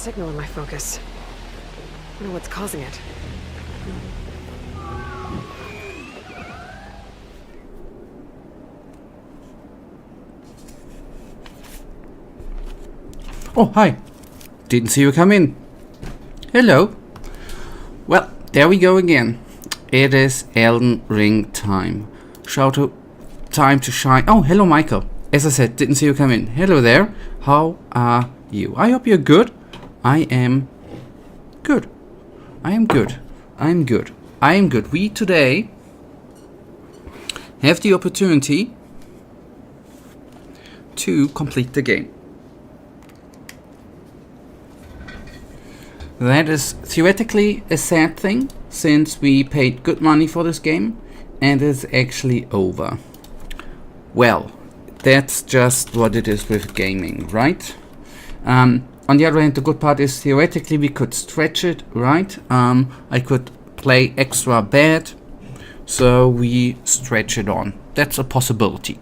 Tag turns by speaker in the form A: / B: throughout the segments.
A: signal in my focus. I don't know what's causing it.
B: Oh, hi. Didn't see you come in. Hello. Well, there we go again. It is Elden Ring time. Time to shine. Oh, hello, Michael. As I said, didn't see you come in. Hello there. How are you? I hope you're good. I am good. I am good. I am good. I am good. We today have the opportunity to complete the game. That is theoretically a sad thing, since we paid good money for this game and it's actually over. Well, that's just what it is with gaming, right? On the other hand, the good part is theoretically we could stretch it, right? I could play extra bad, so we stretch it on. That's a possibility.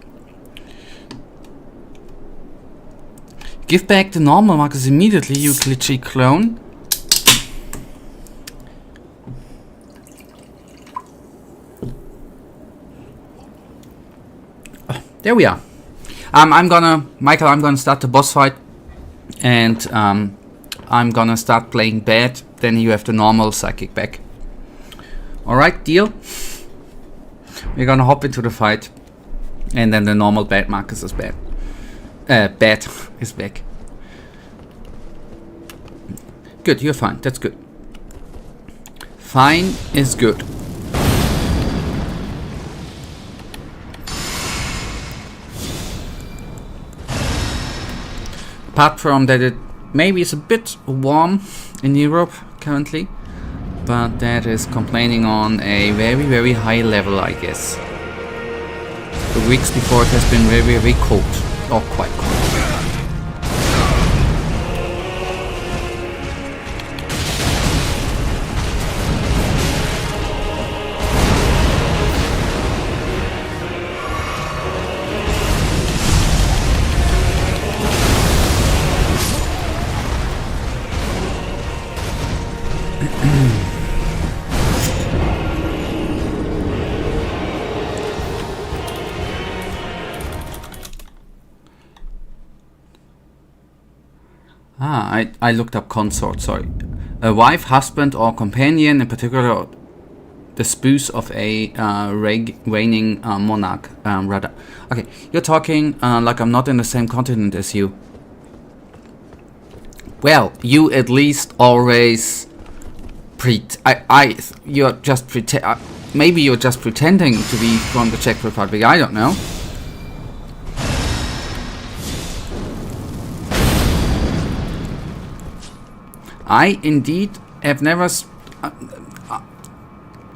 B: Give back the normal markers immediately, you glitchy clone. There we are. I'm gonna start the boss fight, and I'm gonna start playing bad. Then you have the normal psychic back. Alright, deal? We're gonna hop into the fight, and then the normal bad Marcus is bad. Bad is back. Good, you're fine. That's good. Fine is good. Apart from that, it maybe is a bit warm in Europe currently, but that is complaining on a very, very high level, I guess. The weeks before it has been very, very cold, or quite cold. I looked up consort, sorry. A wife, husband, or companion, in particular the spouse of a reigning monarch, rather. Okay, you're talking like I'm not in the same continent as you. Well, you at least always you're just maybe you're just pretending to be from the Czech Republic, I don't know. I indeed have never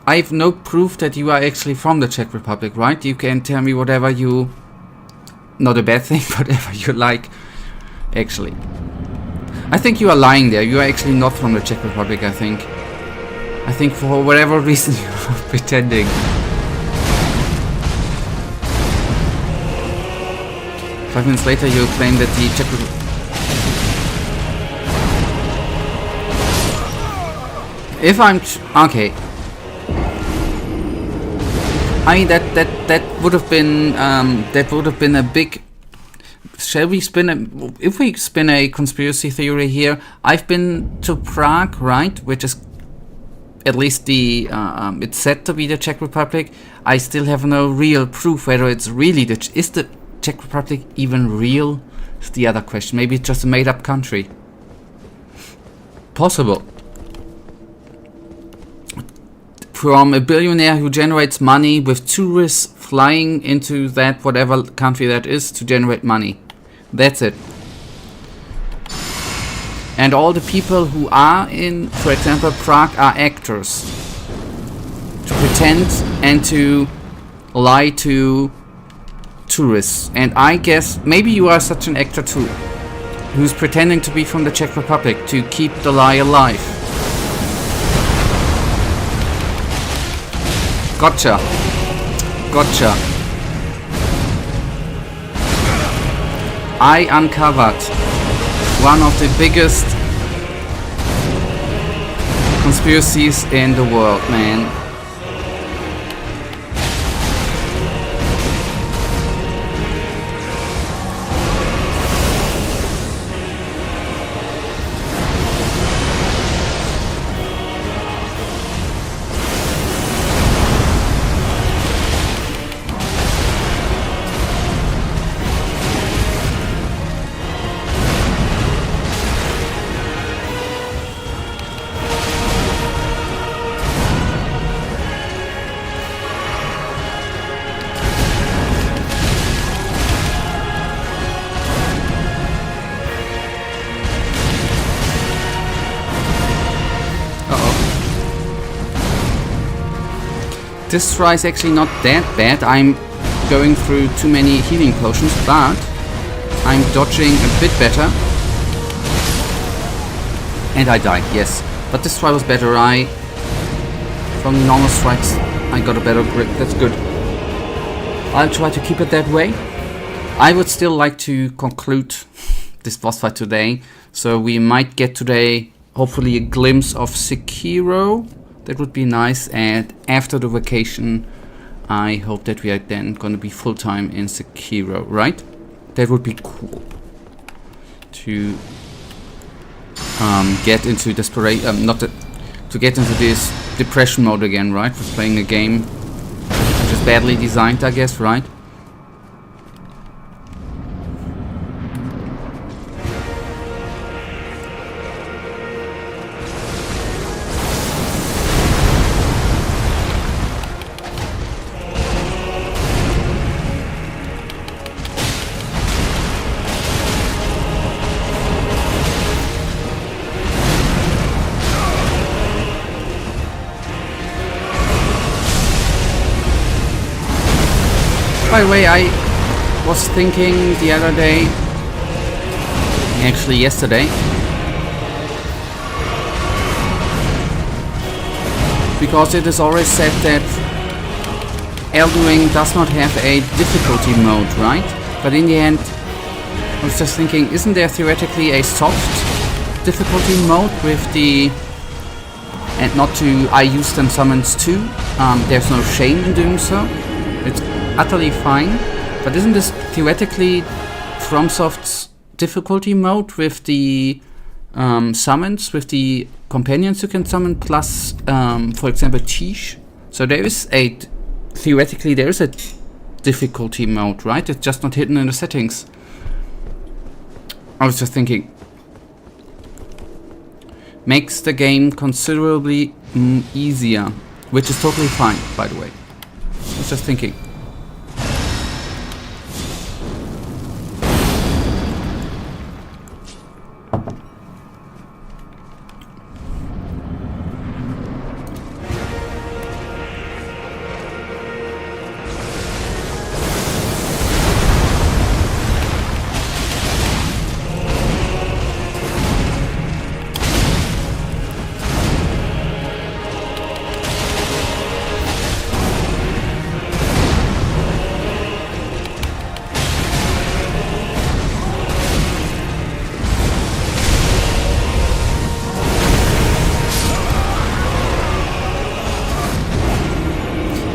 B: I have no proof that you are actually from the Czech Republic, right? You can tell me whatever you, not a bad thing, whatever you like, actually. I think you are lying there. You are actually not from the Czech Republic, I think. I think for whatever reason you are pretending. Five minutes later you claim that the Czech Republic... If I'm... okay. I mean, that would have been a big... Shall we spin if we spin a conspiracy theory here? I've been to Prague, right? Which is at least the it's said to be the Czech Republic. I still have no real proof whether it's really is the Czech Republic even real? Is the other question. Maybe it's just a made-up country. Possible. From a billionaire who generates money with tourists flying into that whatever country that is to generate money. That's it. And all the people who are in, for example, Prague are actors. To pretend and to lie to tourists. And I guess maybe you are such an actor too, who's pretending to be from the Czech Republic to keep the lie alive. Gotcha. Gotcha. I uncovered one of the biggest conspiracies in the world, man. This try is actually not that bad. I'm going through too many healing potions, but I'm dodging a bit better. And I died, yes. But this try was better. From normal strikes, I got a better grip. That's good. I'll try to keep it that way. I would still like to conclude this boss fight today. So we might get today, hopefully, a glimpse of Sekiro. That would be nice, and after the vacation I hope that we are then gonna be full-time in Sekiro, right? That would be cool to get into desperation, to get into this depression mode again, right? For playing a game which is badly designed, I guess, right? By the way, I was thinking the other day, actually yesterday, because it is always said that Elden Ring does not have a difficulty mode, right? But in the end, I was just thinking, isn't there theoretically a soft difficulty mode with the... And not to I use them summons too, there's no shame in doing so. It's utterly fine, but isn't this theoretically FromSoft's difficulty mode with the summons, with the companions you can summon, plus, for example, Tish? So there is theoretically there is a difficulty mode, right? It's just not hidden in the settings. I was just thinking, makes the game considerably easier, which is totally fine, by the way. I was just thinking.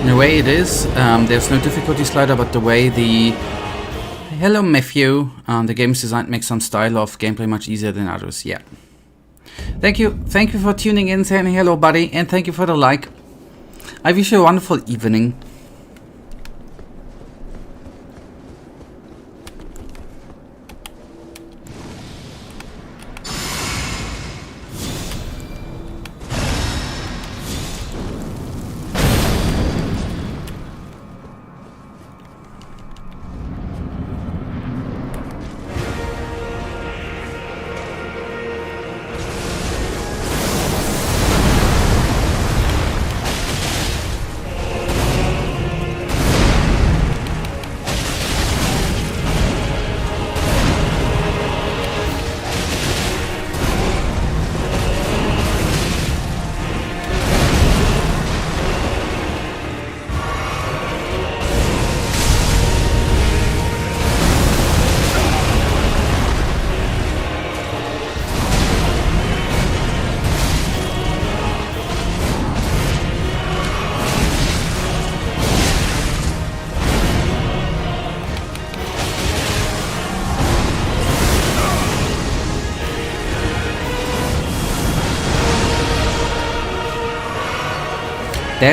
B: The way it is, there's no difficulty slider, but the way the... Hello Matthew, the game is designed to make some style of gameplay much easier than others, yeah. Thank you for tuning in, saying hello buddy, and thank you for the like. I wish you a wonderful evening.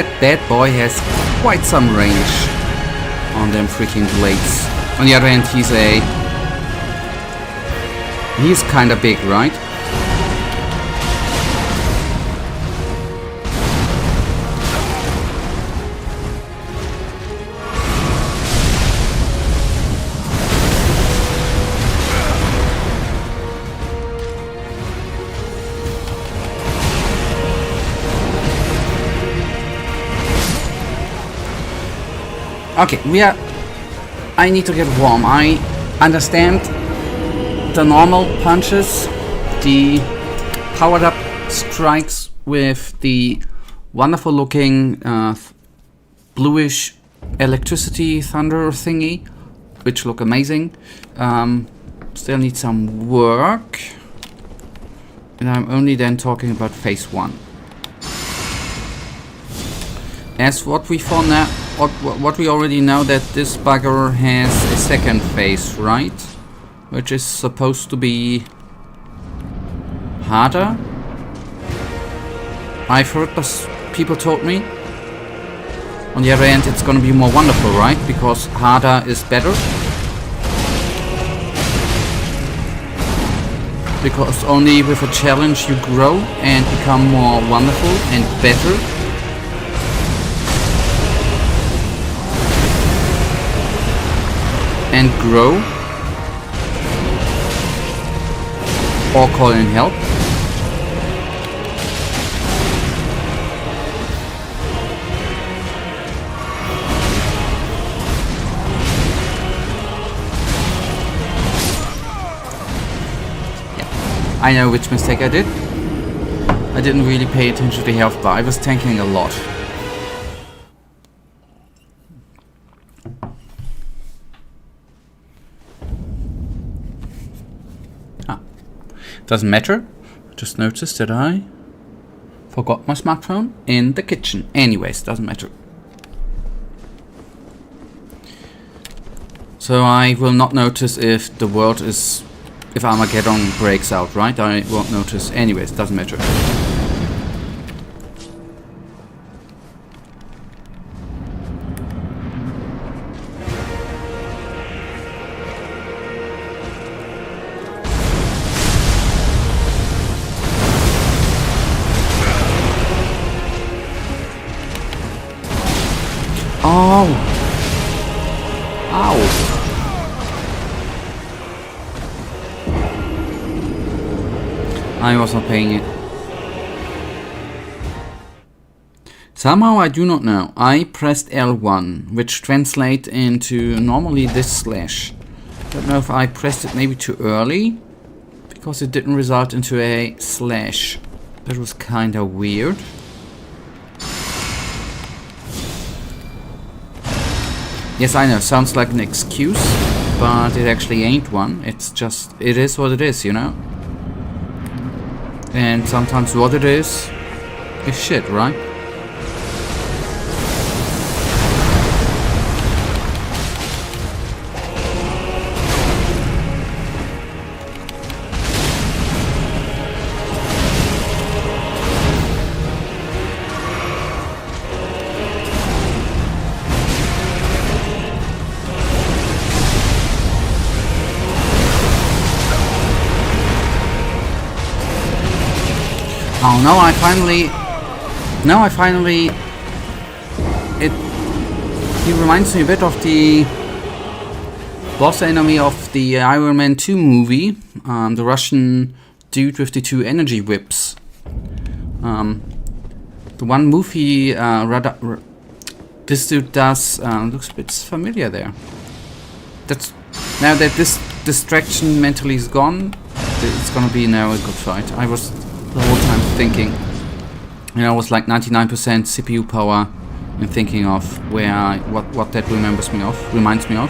B: that boy has quite some range on them freaking blades. On the other hand, he's kinda big, right? Okay, I need to get warm. I understand the normal punches, the powered up strikes with the wonderful looking bluish electricity thunder thingy, which look amazing. Still need some work. And I'm only then talking about phase 1. As what we found now, what we already know, that this bugger has a second phase, right? Which is supposed to be harder. I've heard this, people told me. On the other hand, it's gonna be more wonderful, right? Because harder is better. Because only with a challenge you grow and become more wonderful and better. And grow, or call in help. Yeah. I know which mistake I did. I didn't really pay attention to the health bar. I was tanking a lot. Doesn't matter. Just noticed that I forgot my smartphone in the kitchen. Anyways, doesn't matter. So I will not notice if the world is... if Armageddon breaks out, right? I won't notice. Anyways, doesn't matter. Oh! Ow! I was not paying it. Somehow I do not know. I pressed L1, which translates into normally this slash. Don't know if I pressed it maybe too early, because it didn't result into a slash. That was kinda weird. Yes, I know, sounds like an excuse, but it actually ain't one. It's just, it is what it is, you know? And sometimes what it is shit, right? Oh, now I finally, he reminds me a bit of the boss enemy of the Iron Man 2 movie, the Russian dude with the 2 energy whips. The one movie this dude does looks a bit familiar there. That's now that this distraction mentally is gone, it's gonna be now a good fight. I was the whole time thinking, you know, it was like 99% CPU power and thinking of what that reminds me of.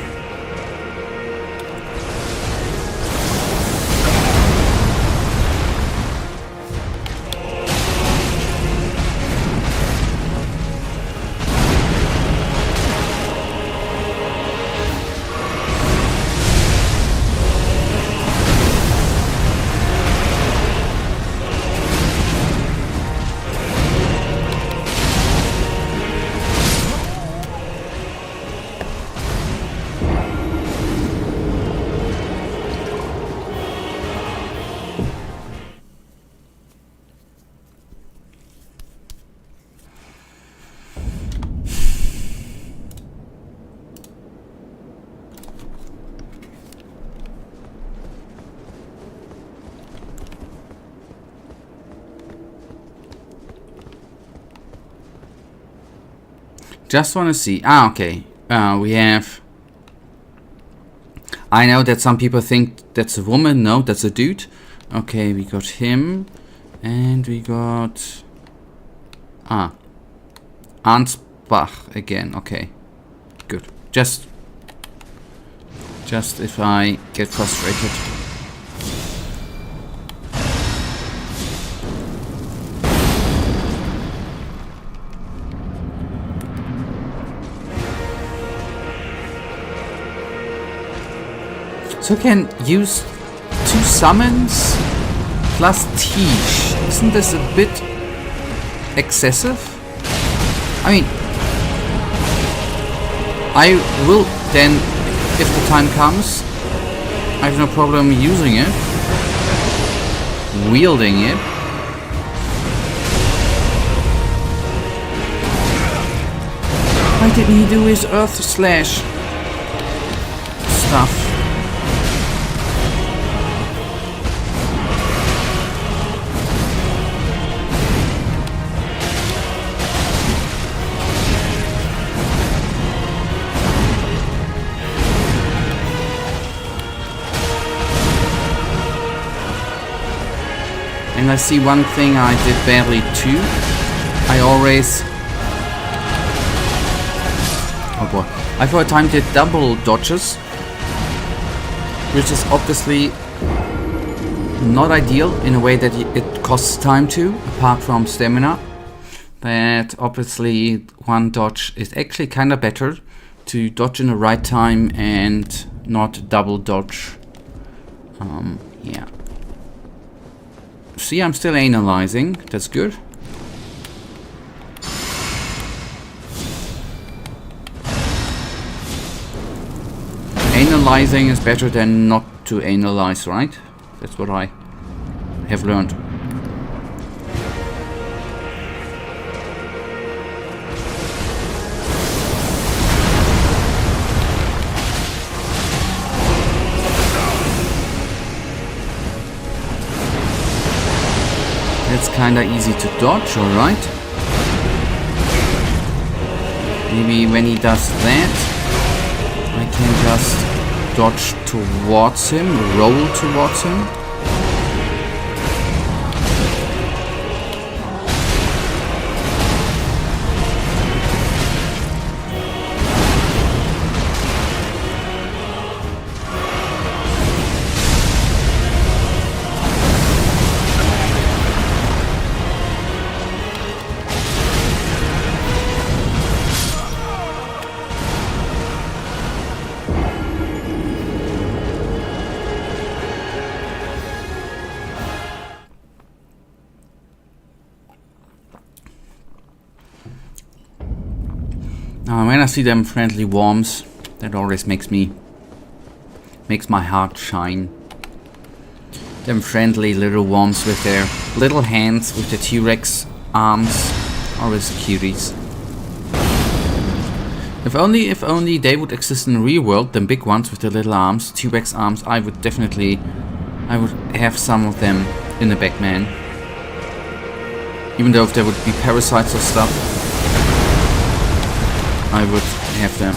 B: Just want to see. Ah, okay. We have... I know that some people think that's a woman. No, that's a dude. Okay, we got him. And we got... Ansbach again. Okay. Good. Just if I get frustrated. So I can use 2 summons plus Tish. Isn't this a bit excessive? I mean, I will then, if the time comes, I have no problem using it, wielding it. Why didn't he do his Earth Slash stuff? And I see one thing I did badly too. I always... Oh boy. I for a time did double dodges, which is obviously not ideal in a way that it costs time to, apart from stamina. But obviously one dodge is actually kind of better to dodge in the right time and not double dodge. Yeah. See, I'm still analyzing. That's good. Analyzing is better than not to analyze, right? That's what I have learned. It's kinda easy to dodge, alright. Maybe when he does that, I can just dodge towards him, roll towards him. When I see them friendly worms, that always makes my heart shine. Them friendly little worms with their little hands, with their T-Rex arms, always cuties. If only they would exist in the real world, them big ones with their little arms, T-Rex arms, I would have some of them in the back, man. Even though if there would be parasites or stuff, I would have them.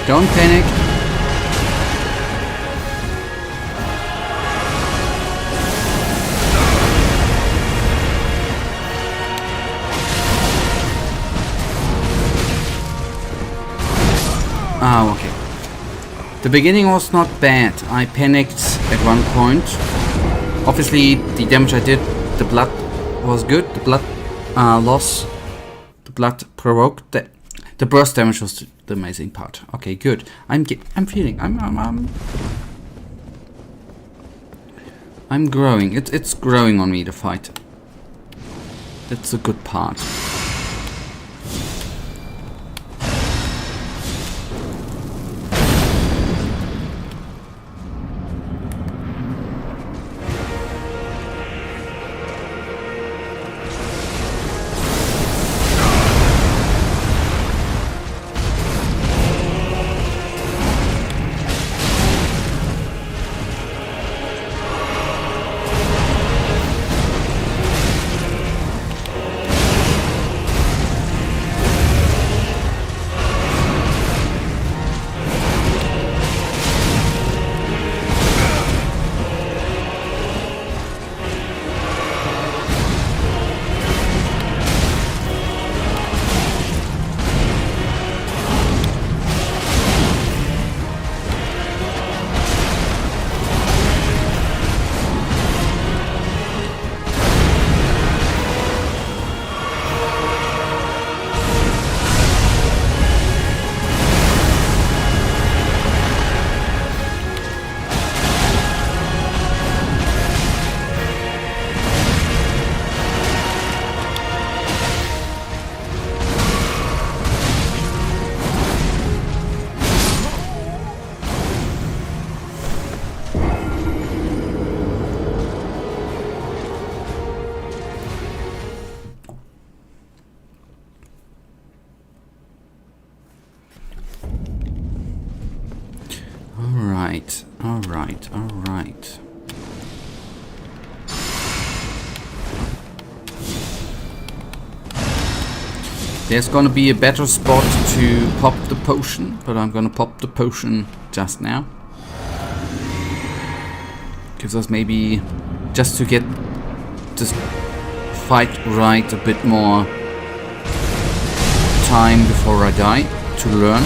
B: Don't panic. Ah, okay. The beginning was not bad. I panicked at one point. Obviously, the damage I did, the blood was good. The blood loss, the blood provoked that. The The burst damage was the amazing part. Okay, good. I'm growing. It's growing on me, the fight. That's a good part. Alright. There's gonna be a better spot to pop the potion, but I'm gonna pop the potion just now. Gives us maybe, just to get this fight right, a bit more time before I die to learn.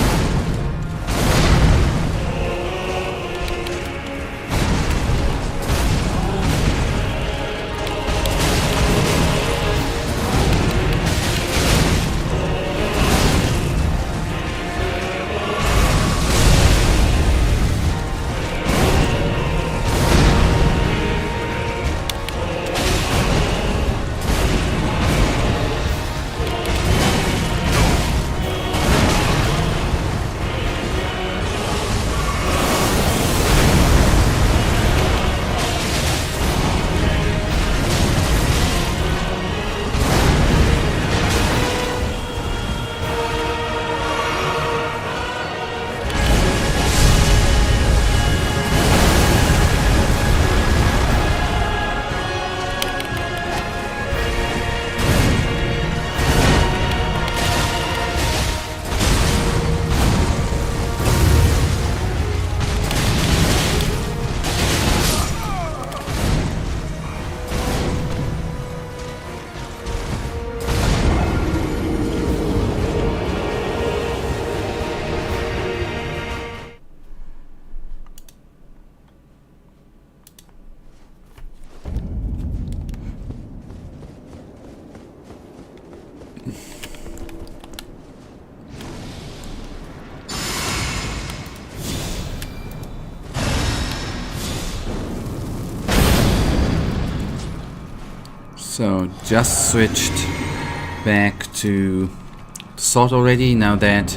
B: So just switched back to sword already, now that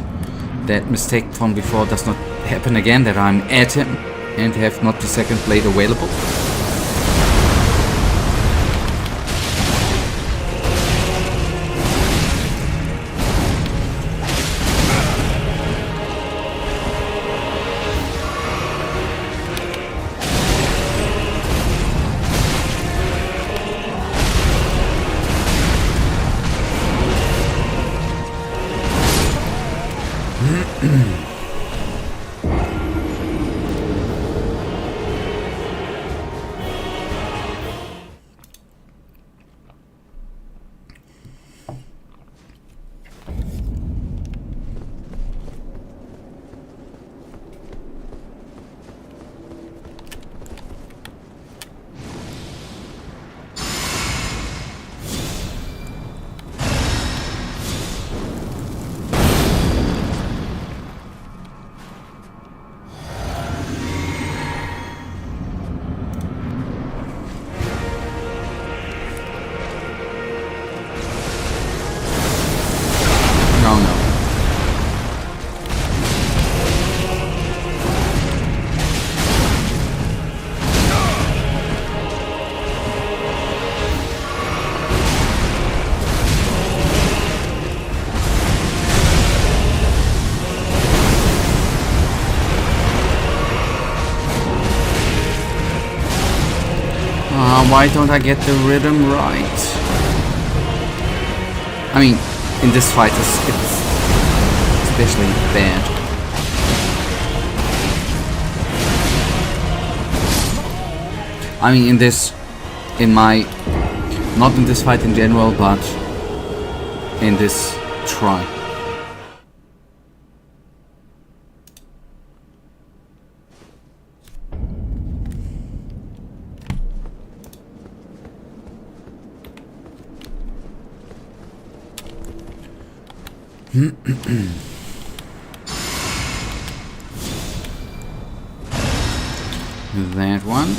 B: that mistake from before does not happen again, that I'm at him and have not the second blade available. Why don't I get the rhythm right? I mean, in this fight it's especially bad. I mean, not in this fight in general, but in this try. That one.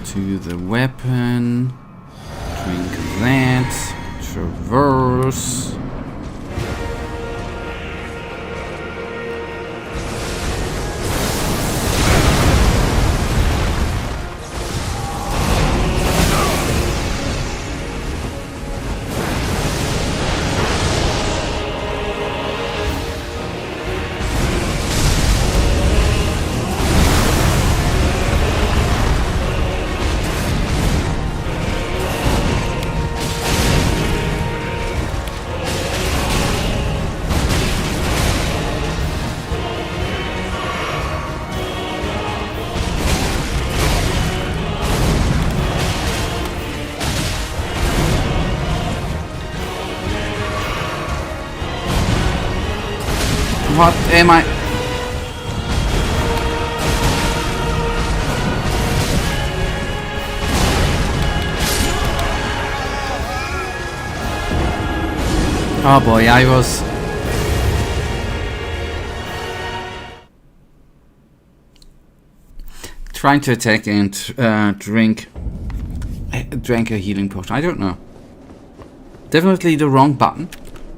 B: To the weapon. Drink that. Traverse. What am I? Oh boy, I was... trying to attack and drank a healing potion. I don't know. Definitely the wrong button,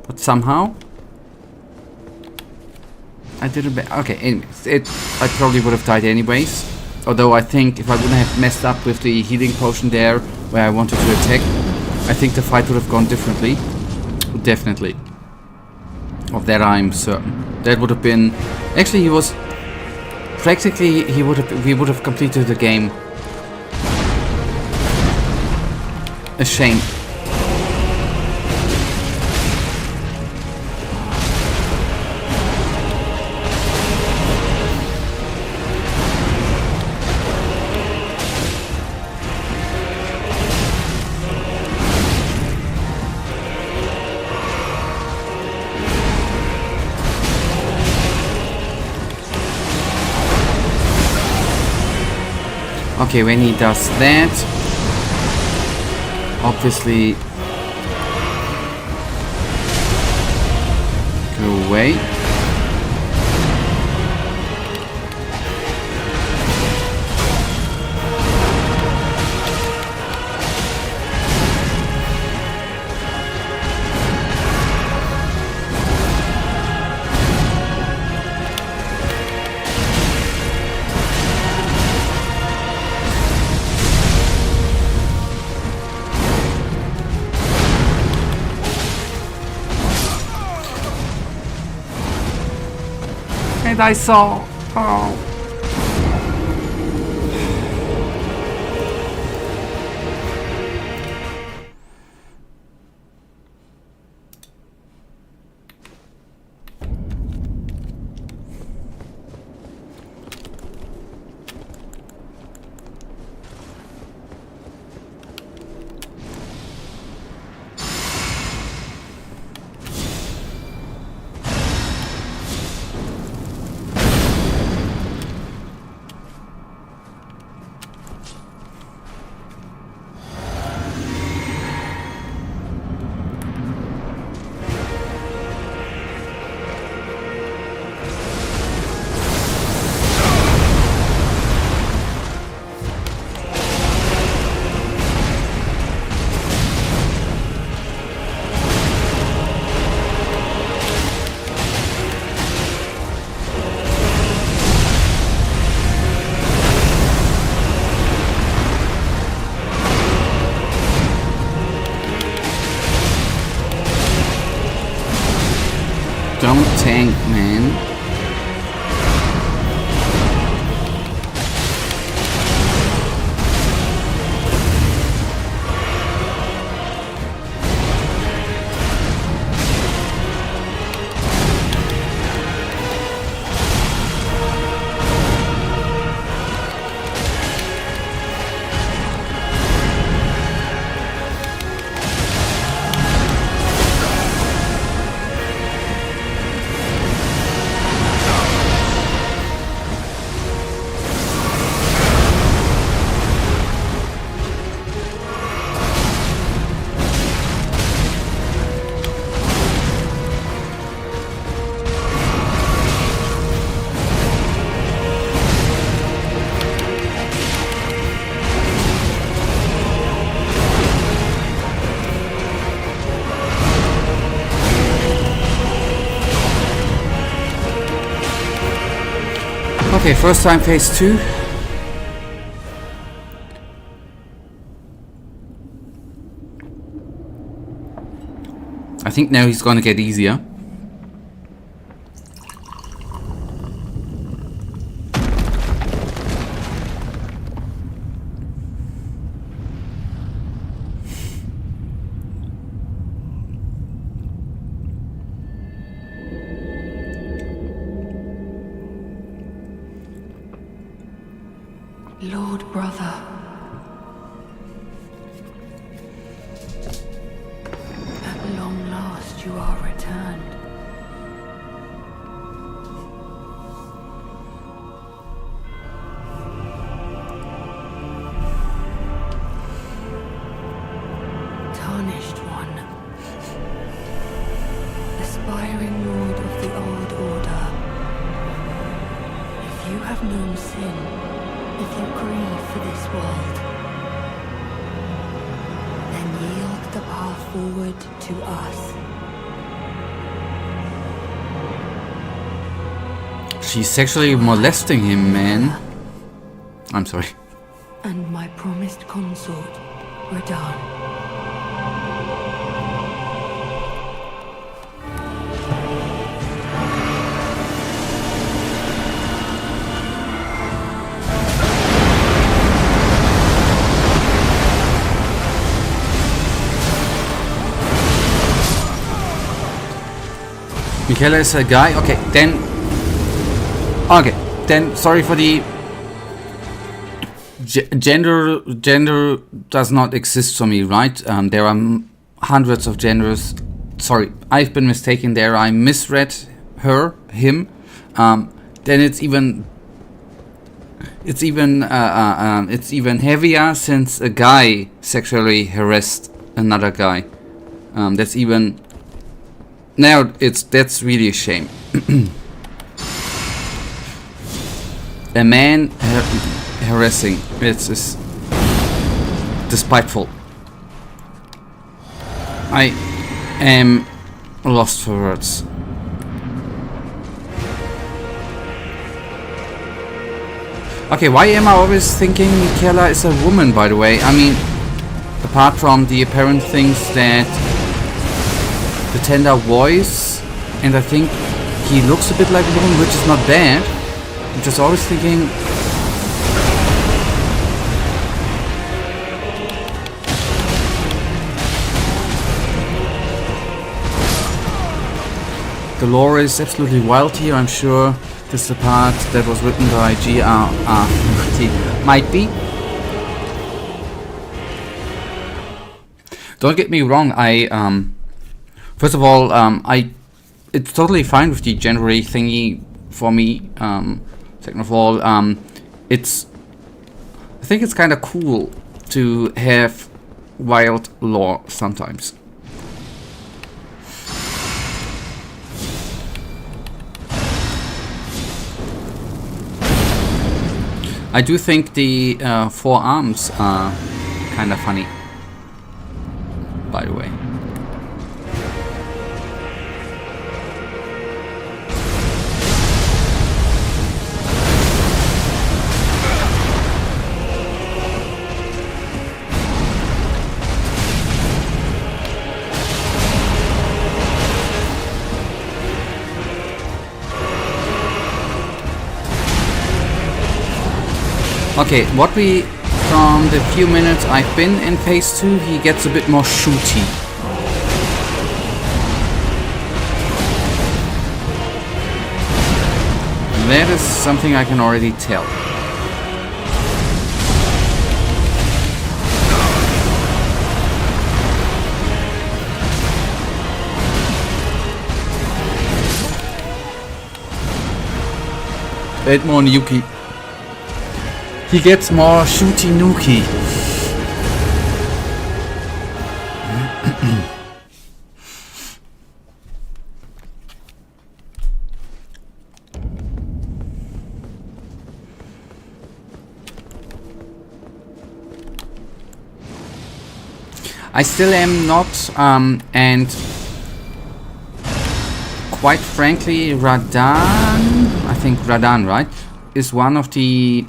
B: but somehow I did a bit. Okay, anyways, I probably would have died anyways. Although I think if I wouldn't have messed up with the healing potion there where I wanted to attack, I think the fight would have gone differently. Definitely. Of that I'm certain. That would have been... Actually, he was... Practically, we would have completed the game. A shame. Okay, when he does that, obviously go away. And I saw... Oh. Don't tank, man. Okay, first time phase 2. I think now he's gonna get easier.
C: Lord brother. At long last you are returned. Tarnished one. Aspiring lord of the old order. If you have known sin, if you grieve for this world, then yield the path forward to us.
B: She's sexually molesting him, man. I'm sorry.
C: And my promised consort, Radahn.
B: Michaela is a guy. Okay, then. Okay, then. Sorry for the gender. Gender does not exist for me, right? There are hundreds of genders. Sorry, I've been mistaken there. I misread her, him. Then it's even heavier since a guy sexually harassed another guy. That's even. Now that's really a shame. A man harassing, it's despiteful. I am lost for words. Okay, why am I always thinking Michaela is a woman, by the way? I mean, apart from the apparent things that the tender voice, and I think he looks a bit like a woman, which is not bad. I'm just always thinking the lore is absolutely wild here. I'm sure this is the part that was written by G.R.R. Might be. Don't get me wrong, first of all, it's totally fine with the genre thingy for me. Second of all, I think it's kind of cool to have wild lore sometimes. I do think the four arms are kind of funny, by the way. Okay, what we, from the few minutes I've been in phase 2, he gets a bit more shooty. That is something I can already tell. Bit more Nuki. He gets more shooty nookie. I still am not, and quite frankly, Radahn, I think Radahn, right? is one of the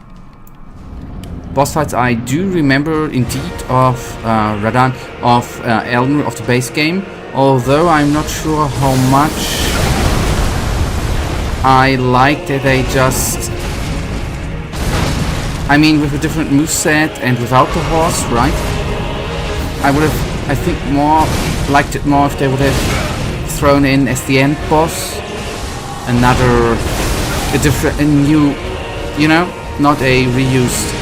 B: boss fights I do remember indeed of Radan, of Elden, of the base game. Although I'm not sure how much I like that they just... I mean, with a different moveset and without the horse, right? I would have, I think, liked it more if they would have thrown in as the end boss a new, you know, not a reused.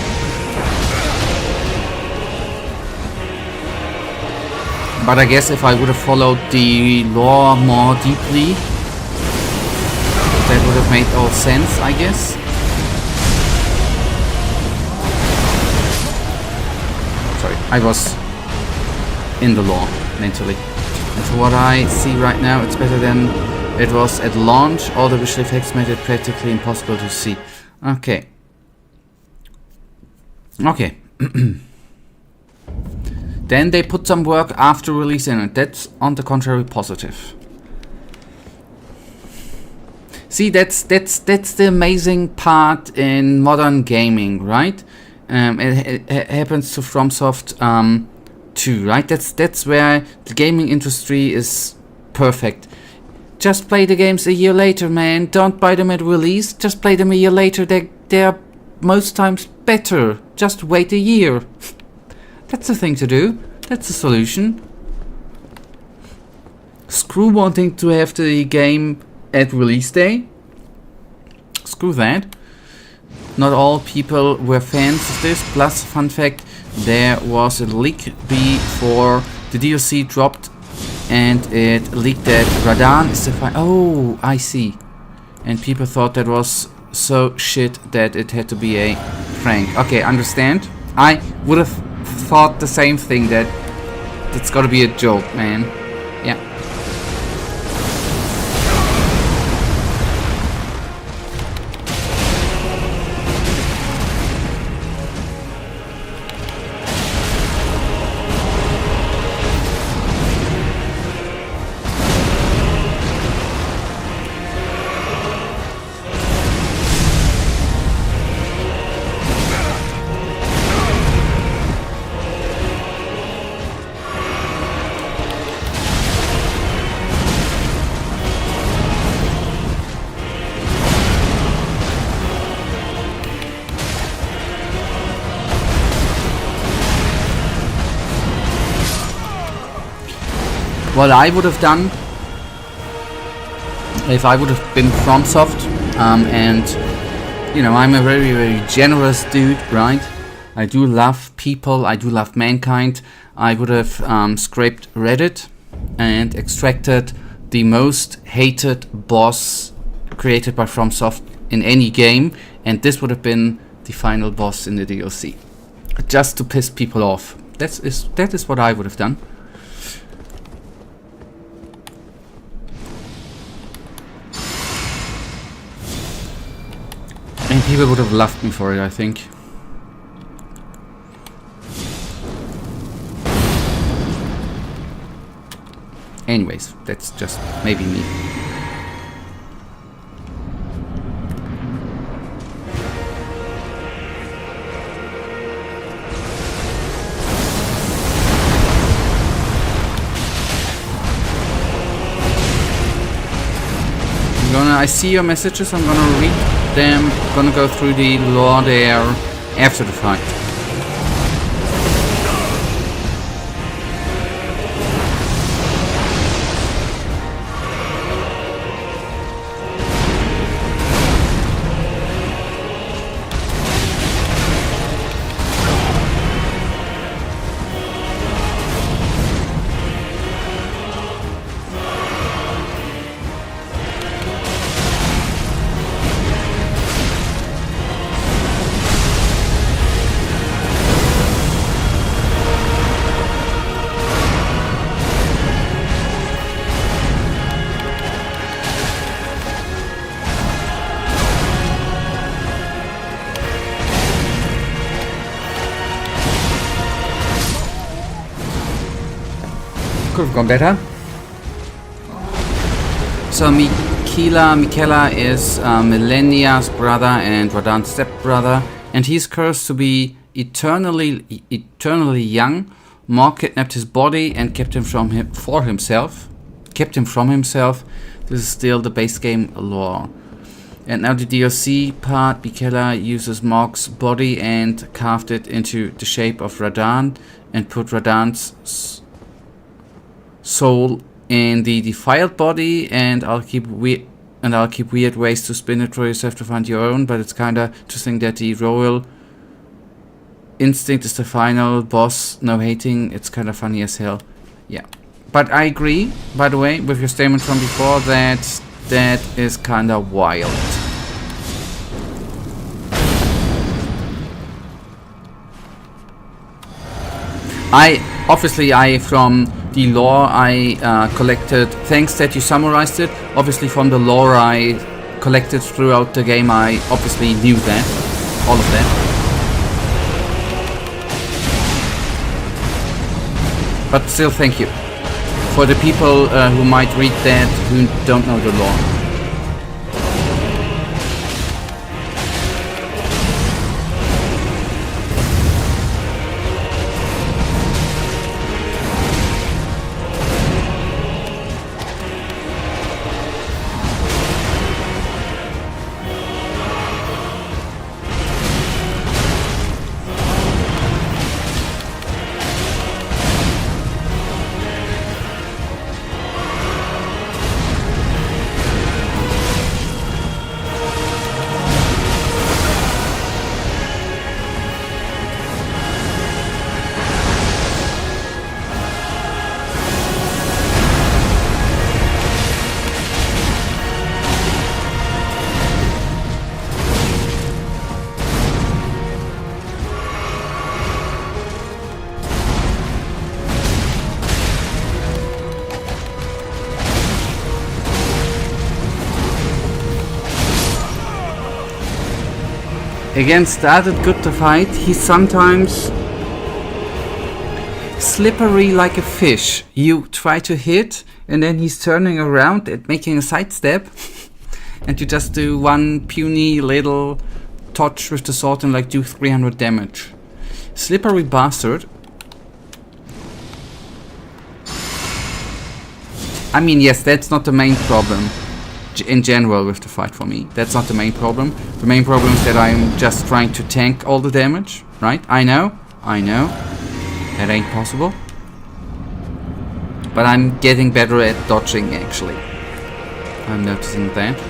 B: But I guess if I would have followed the lore more deeply, that would have made all sense, I guess. Sorry, I was in the lore mentally. And for what I see right now, it's better than it was at launch. All the visual effects made it practically impossible to see. Okay. Okay. Then they put some work after release in it. That's on the contrary positive. See, that's the amazing part in modern gaming, right? It happens to FromSoft too, right? That's where the gaming industry is perfect. Just play the games a year later, man. Don't buy them at release. Just play them a year later. They're most times better. Just wait a year. That's the thing to do. That's the solution. Screw wanting to have the game at release day. Screw that. Not all people were fans of this. Plus, fun fact, there was a leak before the DLC dropped, and it leaked that Radan is the oh, I see. And people thought that was so shit that it had to be a prank. Okay, understand. I would have thought the same thing, that it's gotta be a joke, man. Yeah. What I would have done if I would have been FromSoft, and you know, I'm a very, very generous dude, right? I do love people, I do love mankind. I would have scraped Reddit and extracted the most hated boss created by FromSoft in any game, and this would have been the final boss in the DLC, just to piss people off. That is what I would have done. And people would have loved me for it, I think. Anyways, that's just maybe me. I see your messages, I'm gonna read them, gonna go through the lore there after the fight. Could have gone better. So me Michaela is Millennia's brother and Radan's stepbrother, and he's cursed to be eternally young. Morg kidnapped his body and kept him from himself. This is still the base game lore. And now the DLC part, Michaela uses Morg's body and carved it into the shape of Radan and put Radan's soul in the defiled body, and I'll keep weird ways to spin it for yourself to find your own, but it's kinda interesting that the royal instinct is the final boss, no hating. It's kinda funny as hell. Yeah. But I agree, by the way, with your statement from before that that is kinda wild. From the lore I collected, thanks that you summarized it, obviously from the lore I collected throughout the game, I obviously knew that, all of that. But still, thank you. For the people who might read that, who don't know the lore. Again, started good to fight. He's sometimes slippery like a fish. You try to hit and then he's turning around and making a sidestep and you just do one puny little touch with the sword and like do 300 damage. Slippery bastard. I mean, yes, that's not the main problem in general with the fight for me. That's not the main problem. The main problem is that I'm just trying to tank all the damage, right? I know. That ain't possible. But I'm getting better at dodging, actually. I'm noticing that.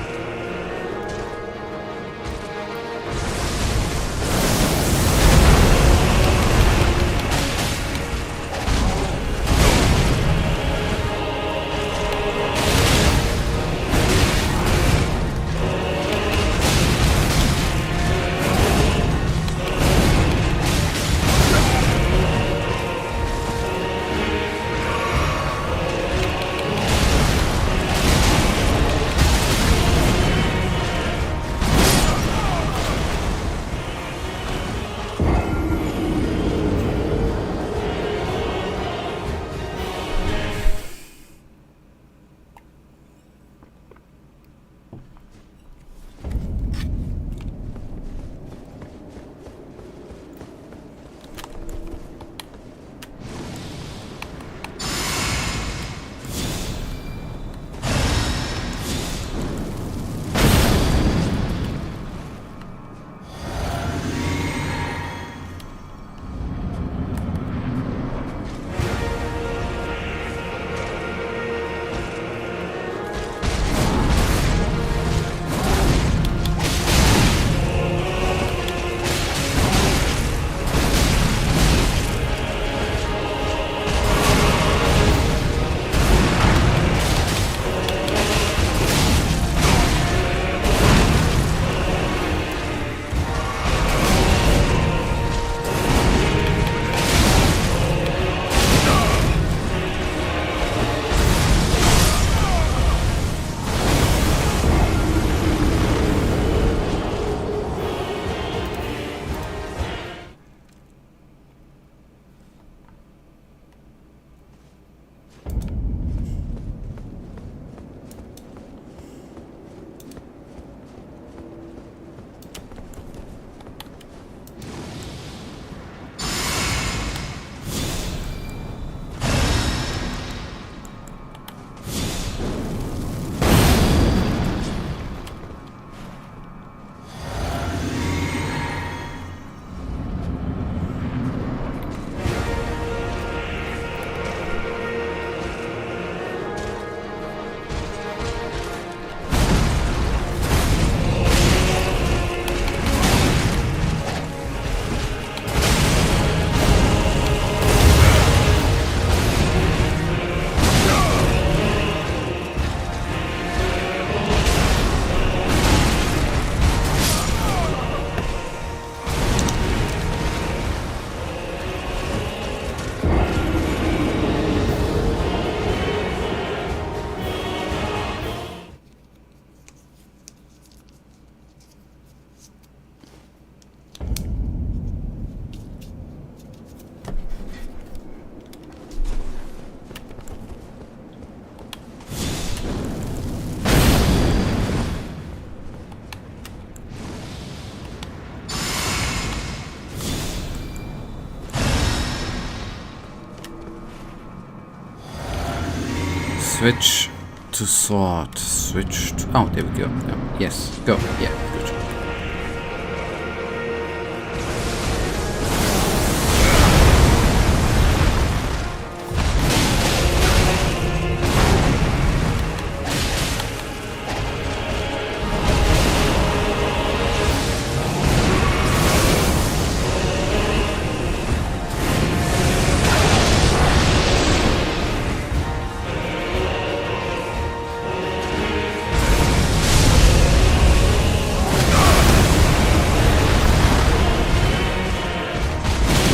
B: Switch to sword. Switch to... Oh, there we go. Yeah. Yes, go. Yeah, good.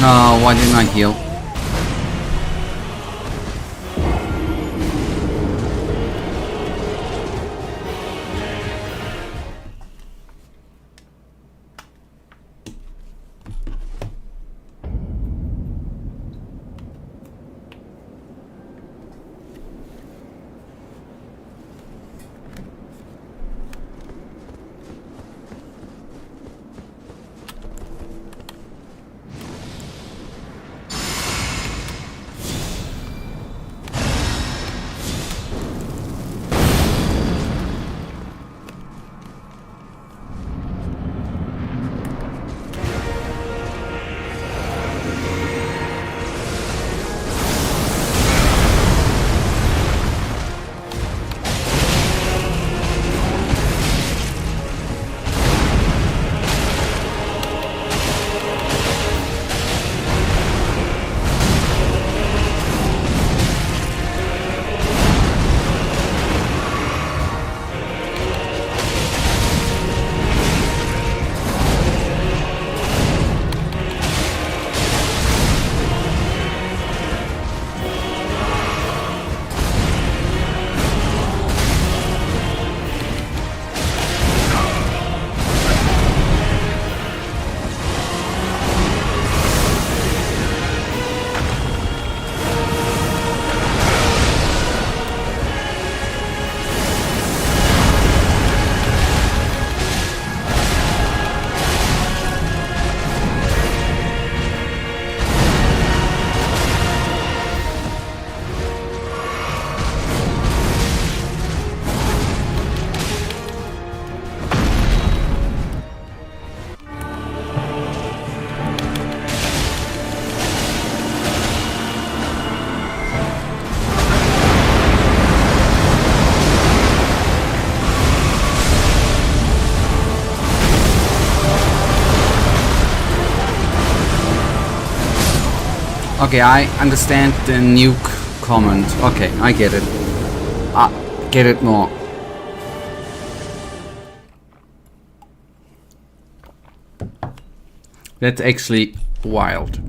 B: No, why didn't I heal? Okay, I understand the nuke comment. Okay, I get it. I get it more. That's actually wild.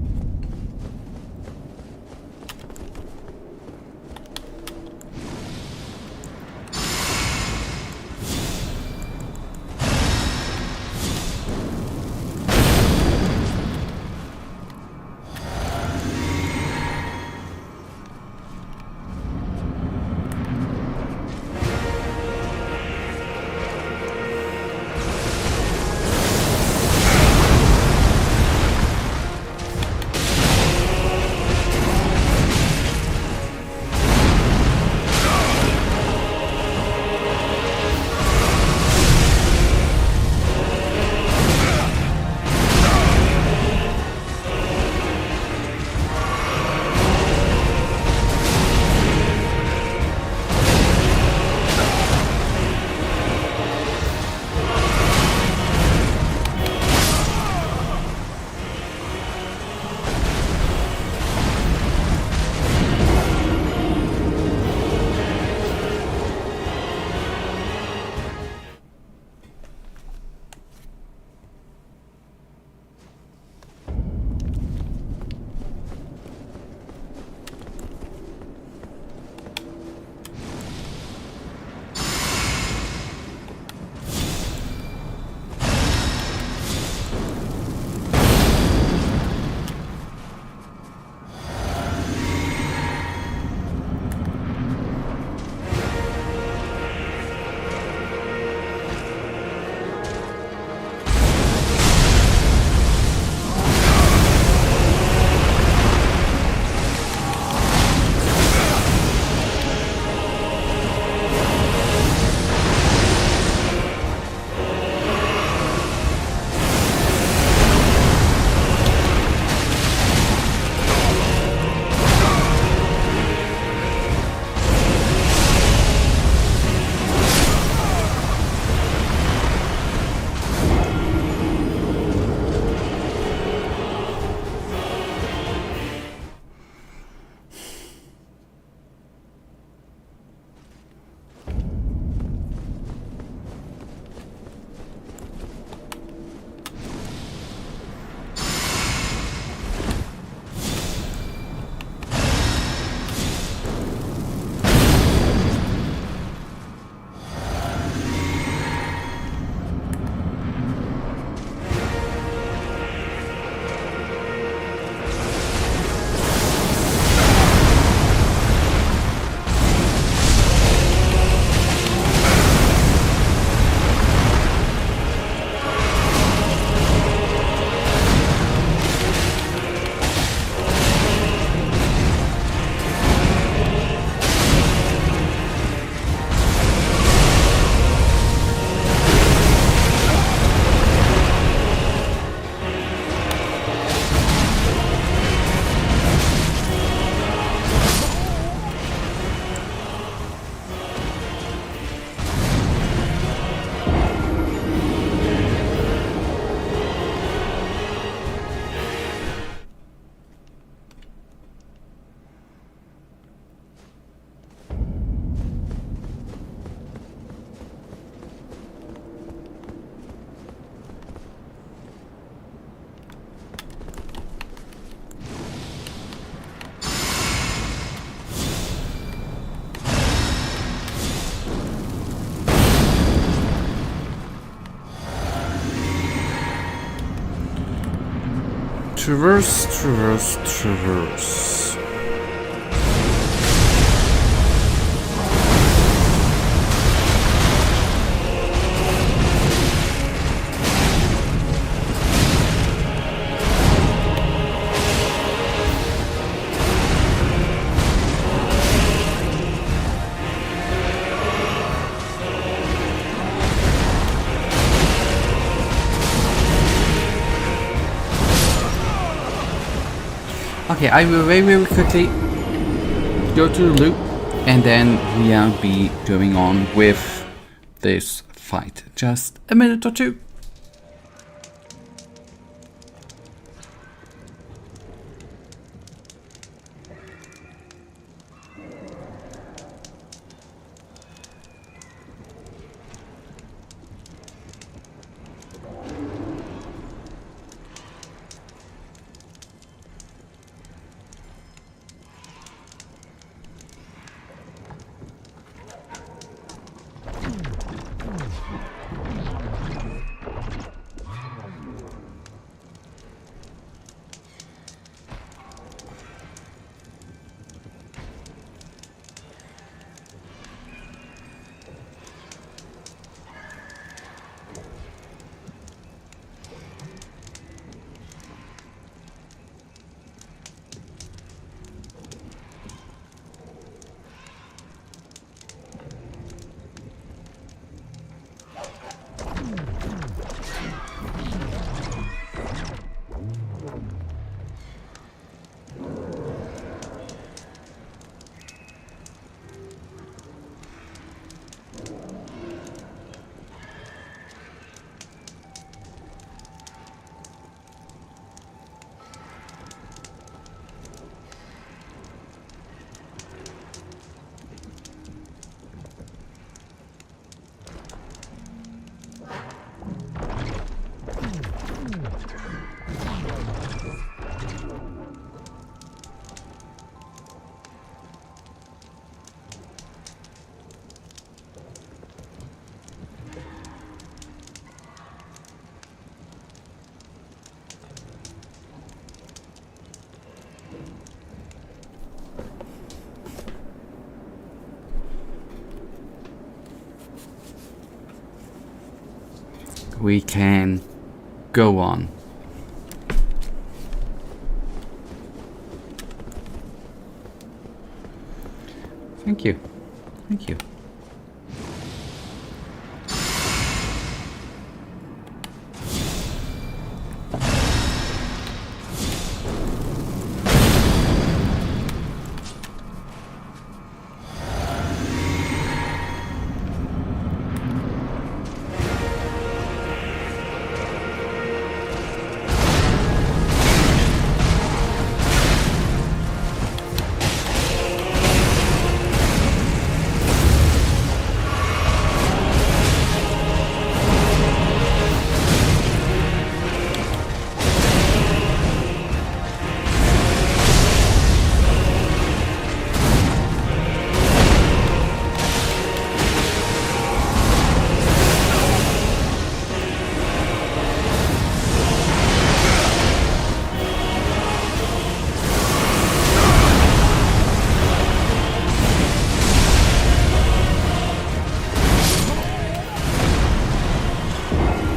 B: Traverse, traverse, traverse. Okay, I will very quickly go to the loop, and then we'll be going on with this fight. Just a minute or two. We can go on. Thank you. Thank you.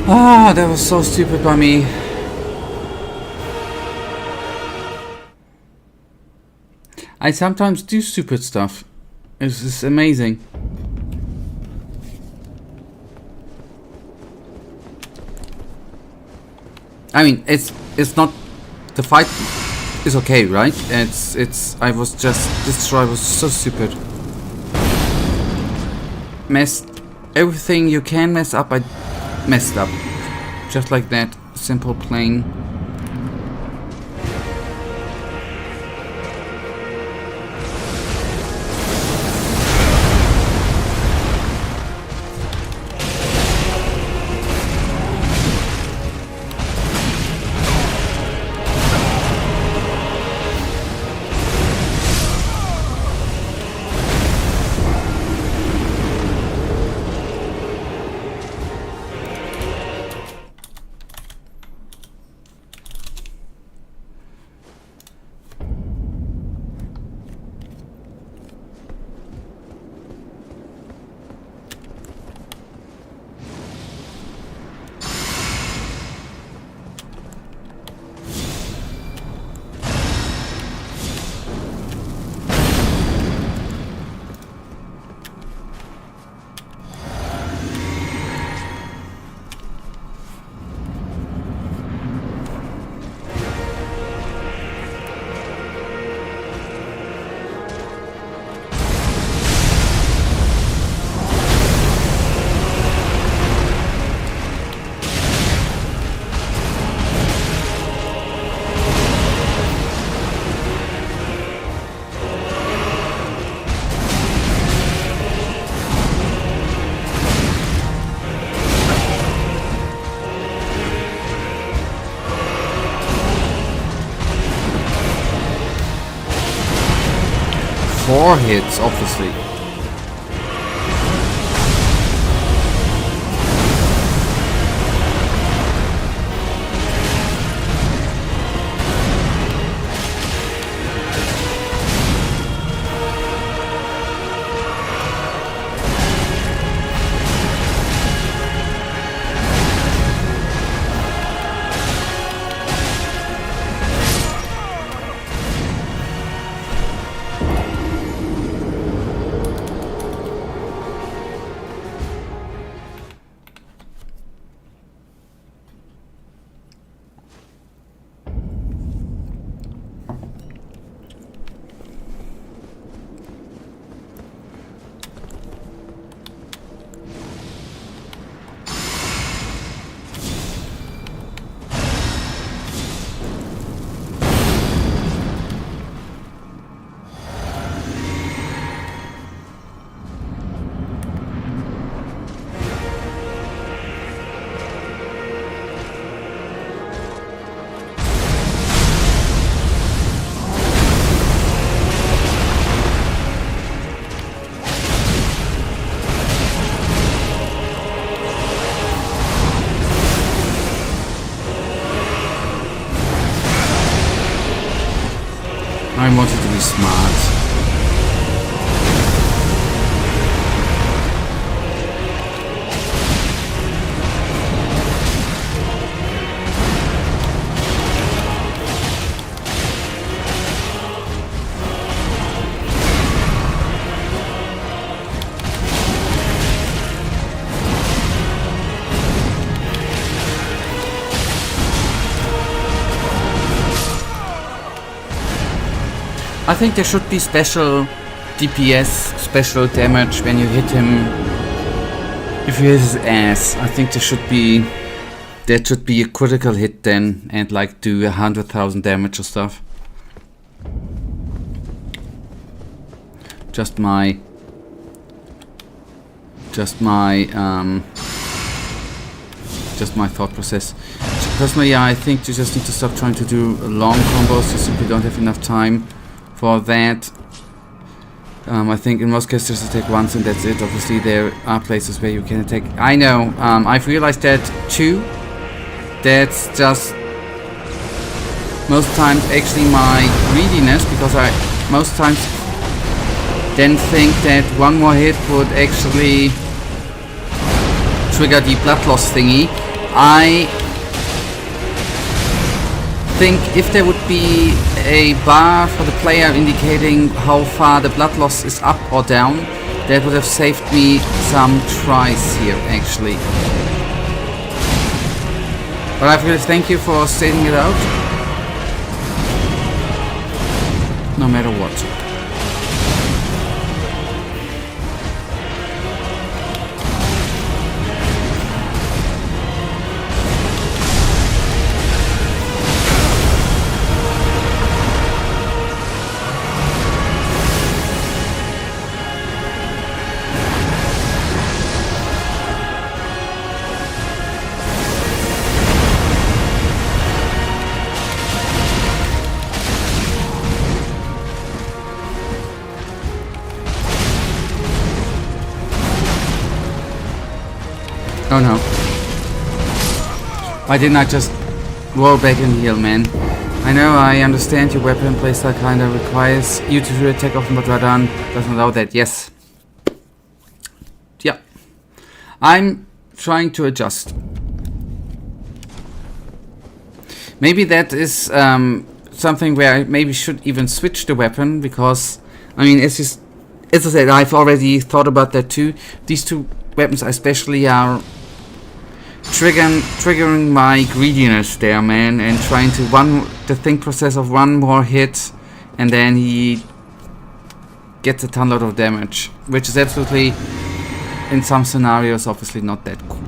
B: Ah, that was so stupid by me. I sometimes do stupid stuff. It's amazing. I mean, it's not, the fight is okay, right? I was just, this try was so stupid. Messed everything you can mess up. I messed up, just like that. Simple, plain. 4 hits, obviously. I wanted to be smart. I think there should be special DPS, special damage when you hit him. If you hit his ass, I think there should be a critical hit then, and like do 100,000 damage or stuff. Just my thought process. Personally, yeah, I think you just need to stop trying to do long combos. You simply don't have enough time for that. I think in most cases just attack once and that's it. Obviously there are places where you can attack. I know, I've realized that too. That's just most times actually my greediness, because I most times then think that one more hit would actually trigger the blood loss thingy. I think if there would be a bar for the player indicating how far the blood loss is up or down, that would have saved me some tries here actually. But I really thank you for stating it out, no matter what. Oh no. Why didn't I just roll back and heal, man? I know, I understand your weapon playstyle kinda requires you to do attack often, but Radan doesn't allow that. Yes. Yeah. I'm trying to adjust. Maybe that is something where I maybe should even switch the weapon, because, I mean, as I said, I've already thought about that too. These two weapons especially are triggering my greediness there, man, and trying to the think process of one more hit and then he gets a ton of damage, which is absolutely in some scenarios obviously not that cool.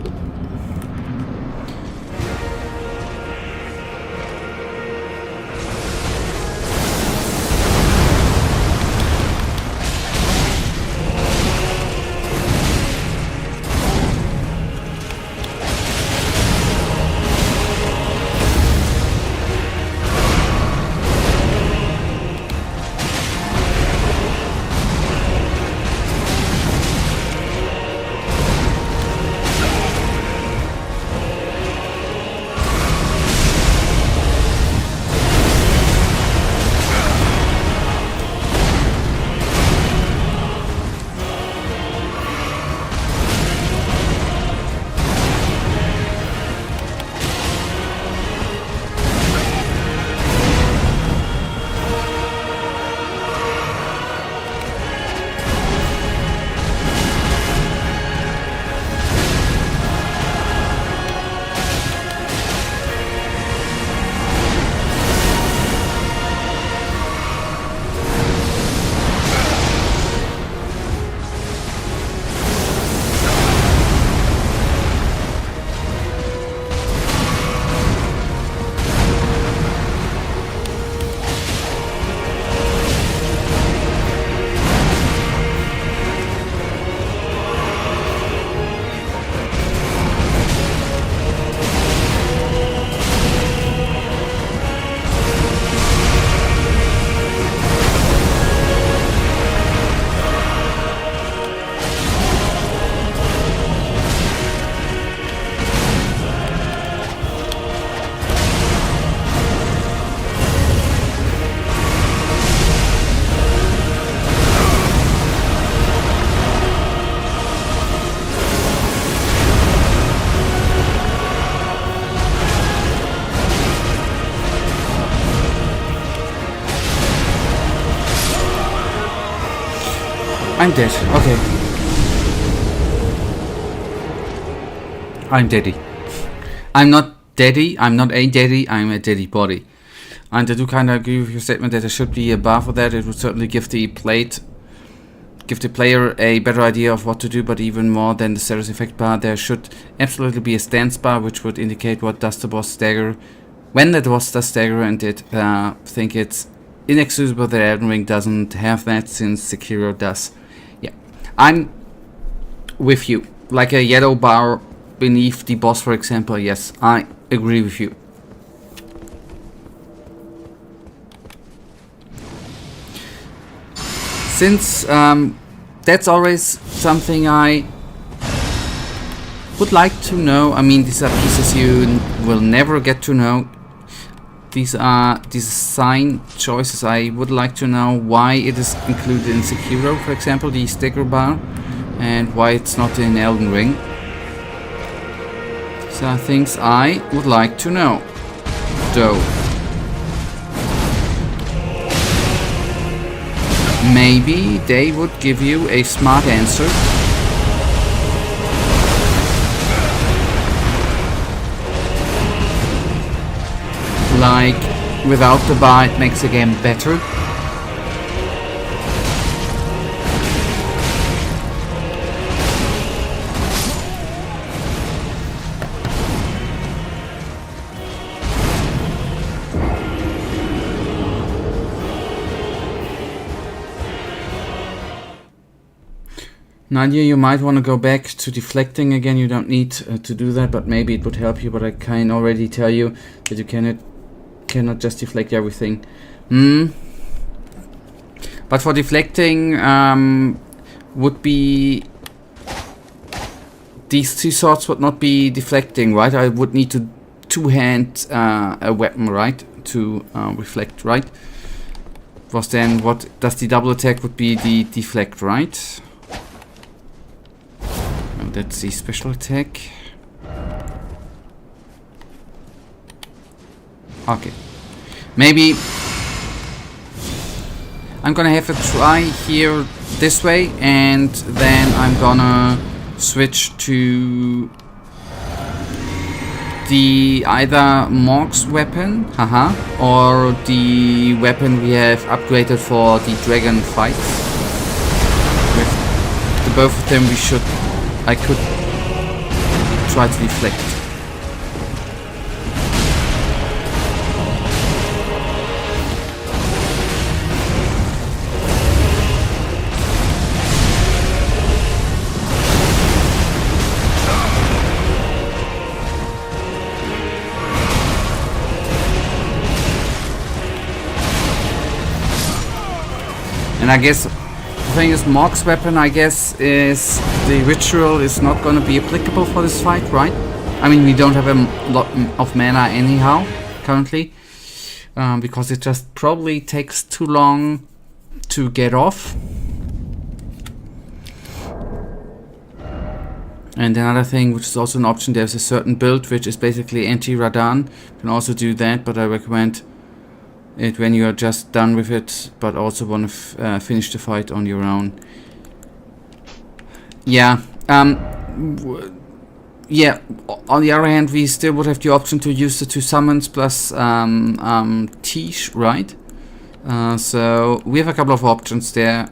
B: I'm dead. Okay. I'm daddy. I'm not daddy. I'm not a daddy. I'm a daddy body. And I do kind of agree with your statement that there should be a bar for that. It would certainly give the player a better idea of what to do, but even more than the status effect bar, there should absolutely be a stance bar which would indicate what does the boss stagger, when the boss does stagger, and it think it's inexcusable that Elden Ring doesn't have that, since Sekiro does. Yeah, I'm with you. Like a yellow bar beneath the boss, for example. Yes, I agree with you. Since that's always something I would like to know. I mean, these are pieces you will never get to know. These are design choices. I would like to know why it is included in Sekiro, for example, the sticker bar, and why it's not in Elden Ring. These are things I would like to know, though. Maybe they would give you a smart answer. Like, without the bar it makes the game better. Nadia, you might want to go back to deflecting again. You don't need to do that, but maybe it would help you. But I can already tell you that you cannot just deflect everything. But for deflecting, would be these two swords would not be deflecting, right? I would need to two-hand a weapon, right, to reflect, right? Was then what does the double attack would be the deflect, right? That's the special attack. Okay. Maybe I'm gonna have a try here this way, and then I'm gonna switch to the either Morg's weapon, or the weapon we have upgraded for the dragon fights. With the both of them I could try to deflect. And I guess the thing is, Morg's weapon, I guess, is the ritual is not going to be applicable for this fight, right? I mean, we don't have a lot of mana anyhow, currently, because it just probably takes too long to get off. And another thing, which is also an option, there's a certain build which is basically anti-Radan. You can also do that, but I recommend it when you are just done with it, but also want to finish the fight on your own. Yeah. Yeah. On the other hand, we still would have the option to use the two summons plus Tish, right? So we have a couple of options there.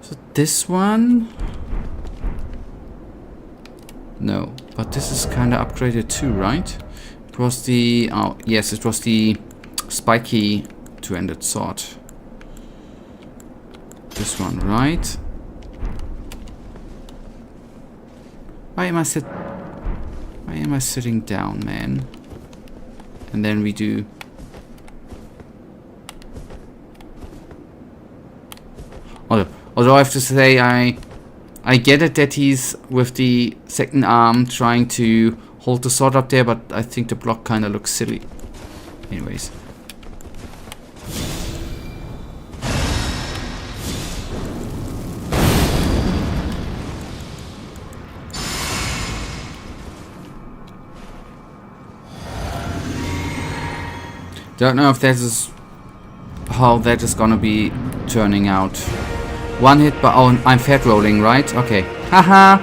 B: So this one. No, but this is kind of upgraded too, right? It was the, oh yes, it was the spiky two-handed sword. This one, right? Why am I sitting down, man? And then we do. Although I have to say, I get it that he's with the second arm trying to hold the sword up there, but I think the block kind of looks silly. Anyways. Don't know if that is how that is gonna be turning out. One hit, but oh, I'm fat rolling, right? Okay. Haha.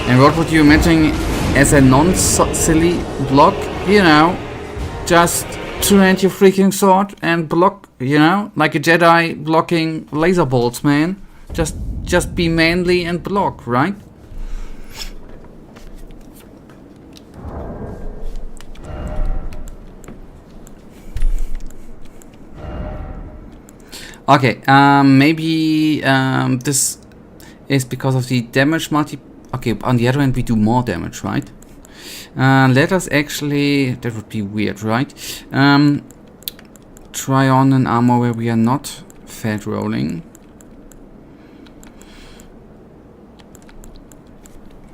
B: And what would you imagine as a non-silly block? You know, just turn your freaking sword and block, you know, like a Jedi blocking laser bolts, man. Just be manly and block, right? Okay, maybe this is because of the damage multi. Okay, on the other hand, we do more damage, right? Let us actually, that would be weird, right? Try on an armor where we are not fat rolling.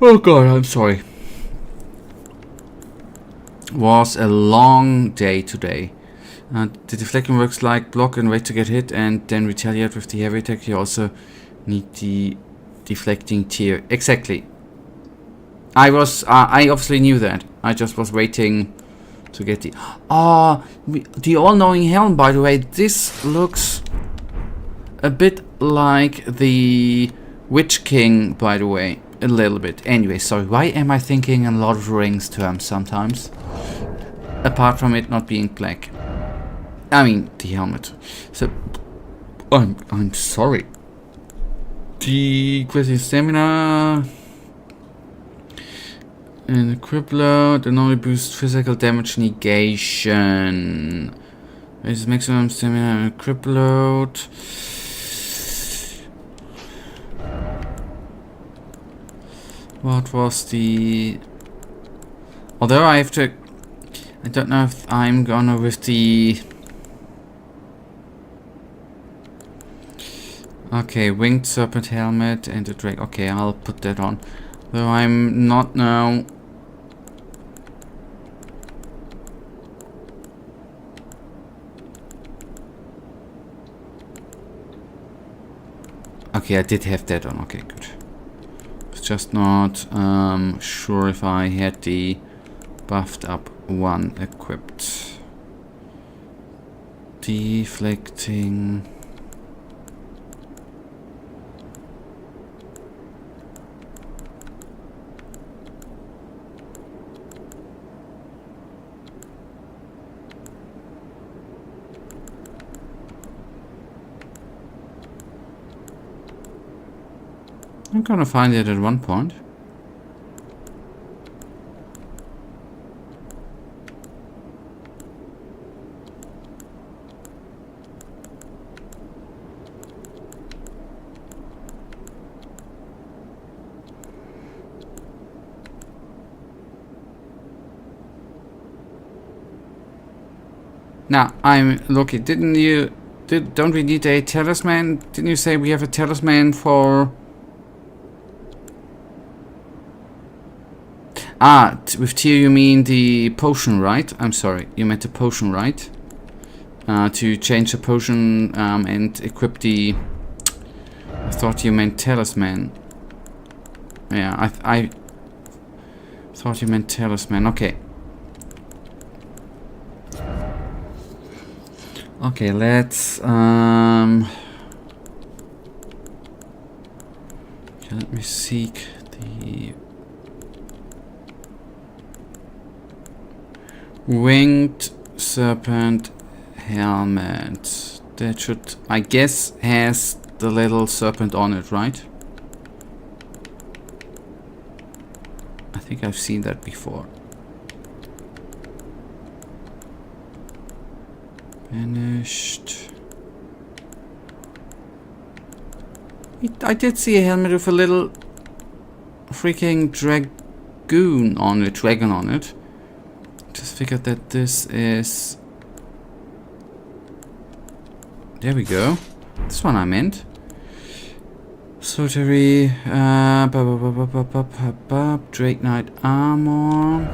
B: Oh god, I'm sorry. Was a long day today. The deflecting works like block and wait to get hit and then retaliate with the heavy attack. You also need the deflecting tier. Exactly. I obviously knew that. I just was waiting to get the... the all-knowing helm, by the way. This looks a bit like the Witch King, by the way. A little bit. Anyway, sorry. Why am I thinking in Lord of the Rings terms sometimes? Apart from it not being black. I mean, the helmet. So, I'm sorry. Decreasing stamina and equip load and only boost physical damage negation. Is maximum stamina and equip load. What was the... Although I have to... I don't know if I'm gonna with the... Okay, winged serpent helmet and the drake. Okay, I'll put that on. Though I'm not now. Okay, I did have that on. Okay, good. It's just not sure if I had the buffed up one equipped. Deflecting. I'm gonna find it at one point. Now I'm looking. Don't we need a talisman? Didn't you say we have a talisman for? With tier you mean the potion, right? I'm sorry, you meant the potion, right? To change the potion and equip the... I thought you meant talisman. Yeah, I thought you meant talisman, okay. Okay, let's... Okay, let me seek the... Winged serpent helmet. That should, I guess, has the little serpent on it, right? I think I've seen that before. Finished. I did see a helmet with a little freaking dragoon on it, dragon on it. Just figured that this is... There we go. This one I meant. Sorcery, Drake Knight armor.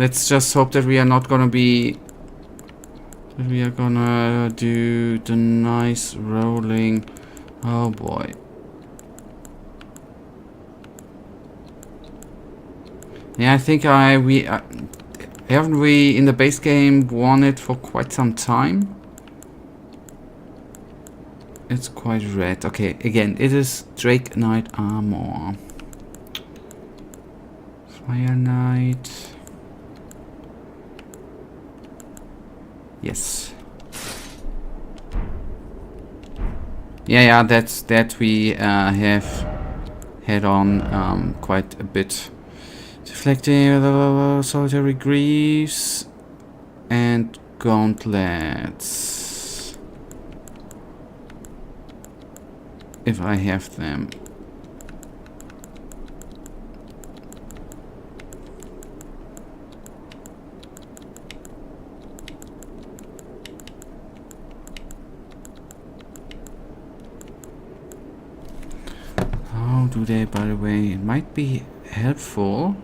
B: Let's just hope that we are not gonna be... that we are gonna do the nice rolling... Oh boy. Yeah, I think haven't we in the base game won it for quite some time? It's quite red. Okay, again, it is Drake Knight armor. Fire Knight. Yes. Yeah, that we have had on quite a bit. Deflecting solitary greaves and gauntlets. If I have them. How do they, by the way? It might be helpful.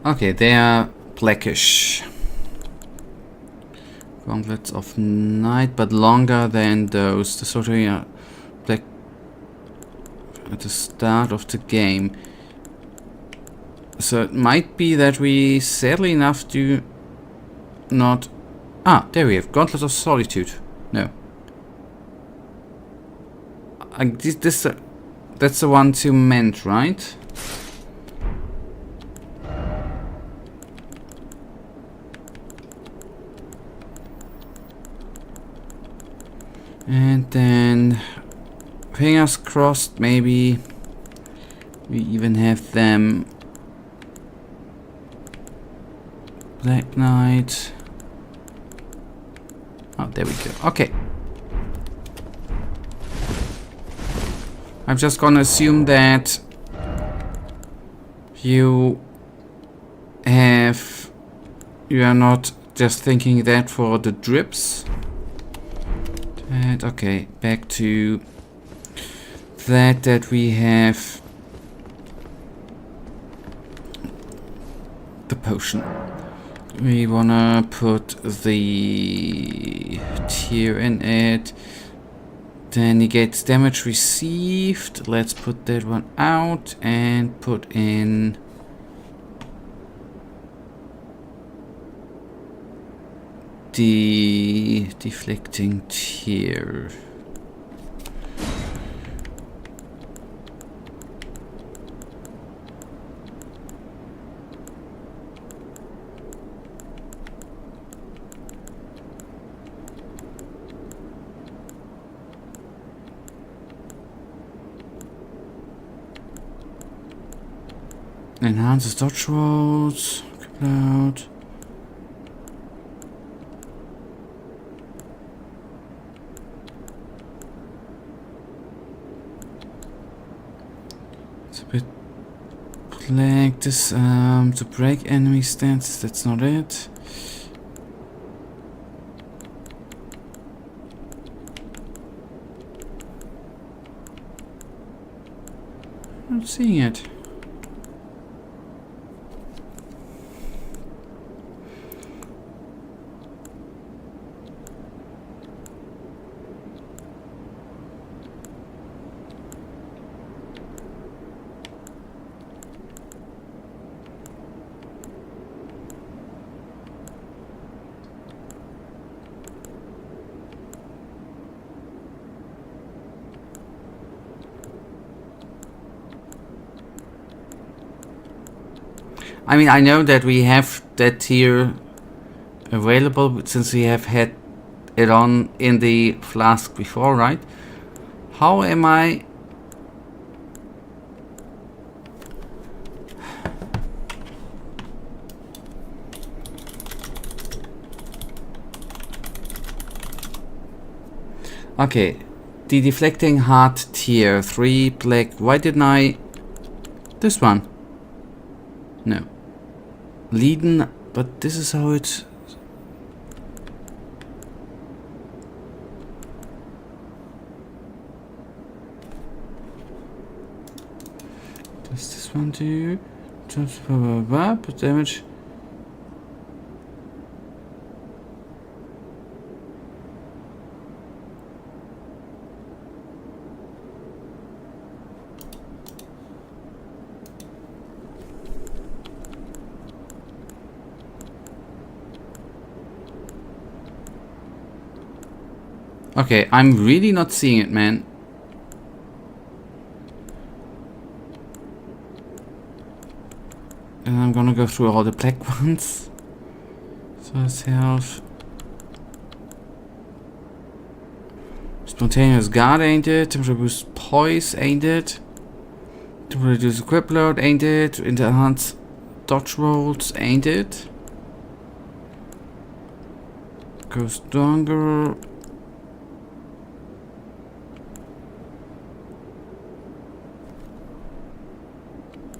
B: Okay, they are blackish. Gauntlets of night, but longer than those. The sort of black at the start of the game. So it might be that we, sadly enough, do not... Ah, there we have Gauntlet of Solitude. No. That's the one you meant, right? And then, fingers crossed, maybe we even have them. Black Knight. Oh, there we go. Okay. I'm just gonna assume that you are not just thinking that for the drips. And okay, back to that we have the potion. We wanna put the tier in it. Then negates damage received. Let's put that one out and put in the deflecting tier. Enhances dodge rolls. Cloud. It's a bit black. This to break enemy stances. That's not it. I'm not seeing it. I mean, I know that we have that tier available since we have had it on in the flask before, right? How am I... Okay, the deflecting heart tier, 3 black. Why didn't I... This one? No. Leaden, but this is how it... Does this one do? Just but damage. Okay, I'm really not seeing it, man. And I'm gonna go through all the black ones. So self. Spontaneous guard ain't it. Temperature boost poise ain't it. To reduce grip load ain't it. To enhance dodge rolls ain't it. Go stronger.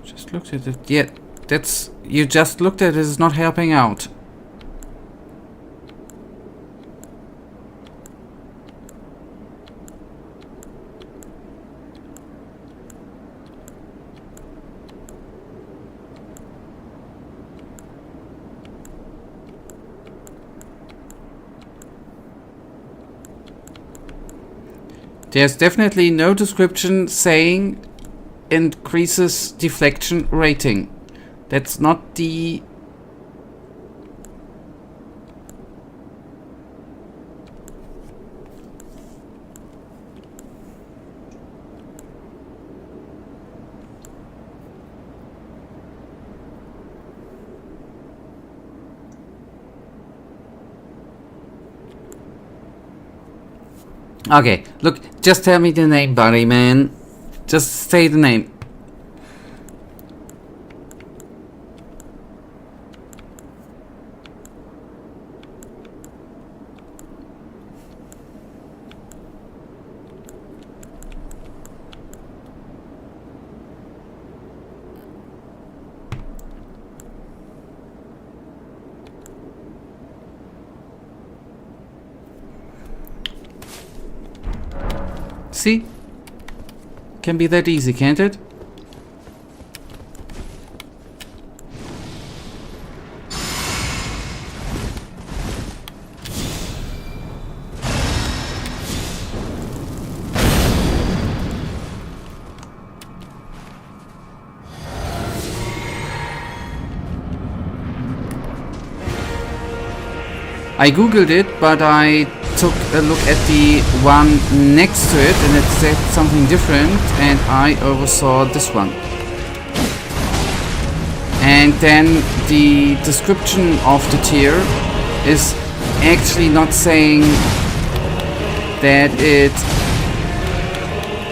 B: Just looked at it. Yeah, that's... You just looked at it. It's not helping out. There's definitely no description saying increases deflection rating. That's not the... Okay, look, just tell me the name, buddy, man. Just say the name. See? Can be that easy, can't it? I googled it, but I took a look at the one next to it and it said something different and I oversaw this one. And then the description of the tier is actually not saying that it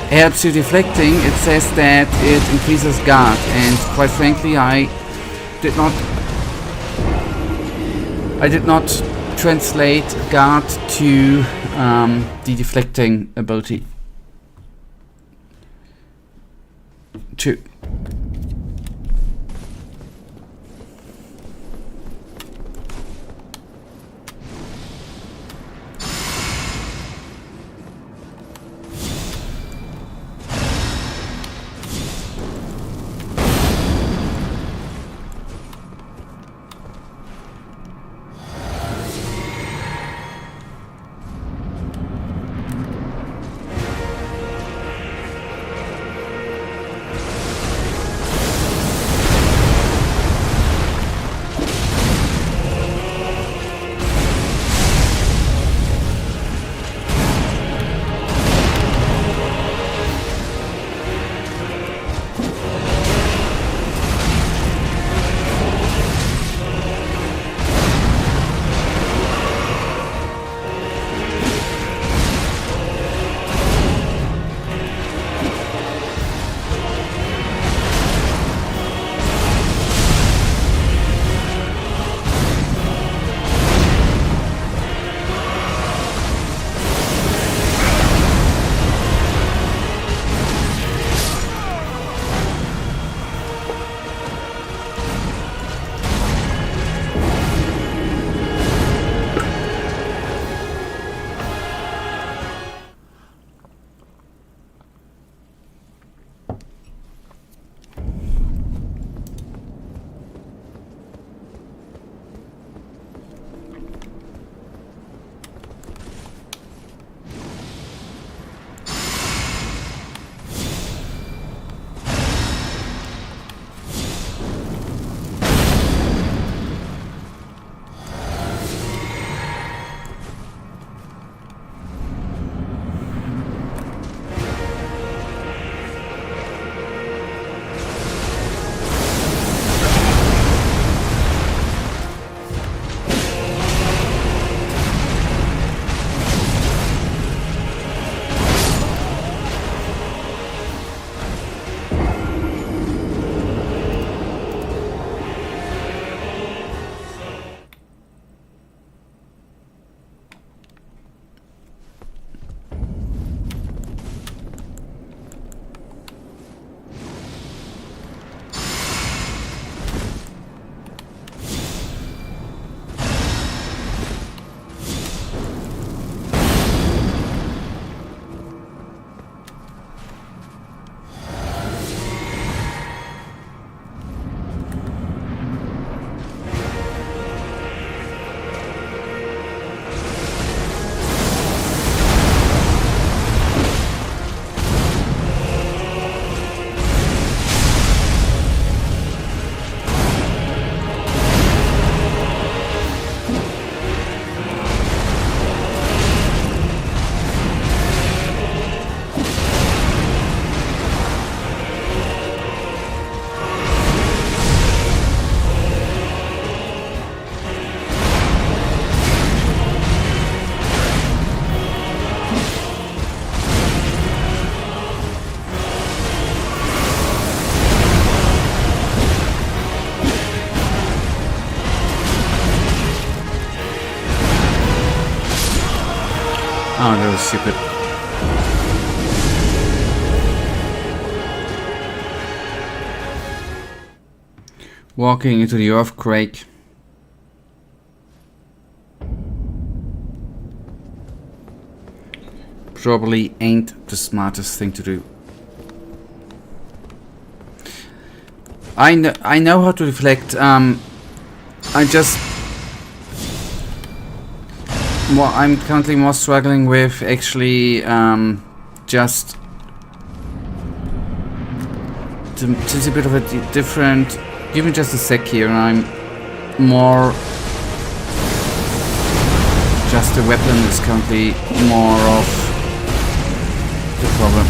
B: helps you deflecting, it says that it increases guard, and quite frankly I did not translate guard to the deflecting ability. 2. that was stupid. Walking into the earthquake. Probably ain't the smartest thing to do. I know how to reflect. I'm currently more struggling with actually just a bit of a different. Give me just a sec here, and I'm more. Just the weapon is currently more of the problem.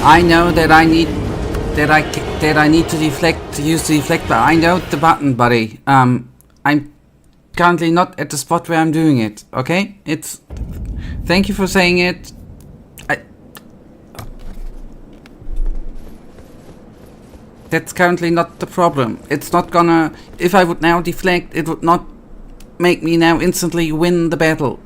B: I know that I need to deflect, to use the deflect, but I know the button, buddy. I'm currently not at the spot where I'm doing it. Okay, it's. Thank you for saying it. That's currently not the problem. It's not gonna. If I would now deflect, it would not make me now instantly win the battle.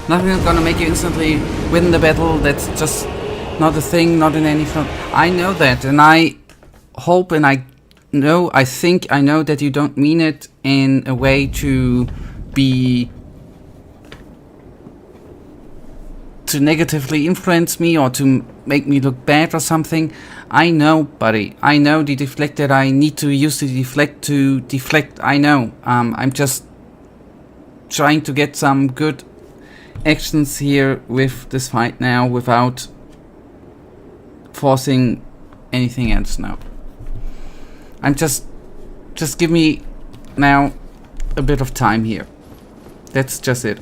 B: Nothing is gonna make you instantly win the battle. That's just not a thing, not in any front. I know that, and I hope and I think I know that you don't mean it in a way to negatively influence me or to make me look bad or something. I know, buddy. I know the deflect that I need to use the deflect to deflect. I know. I'm just trying to get some good actions here with this fight now without forcing anything else now. I'm just give me now a bit of time here. That's just it.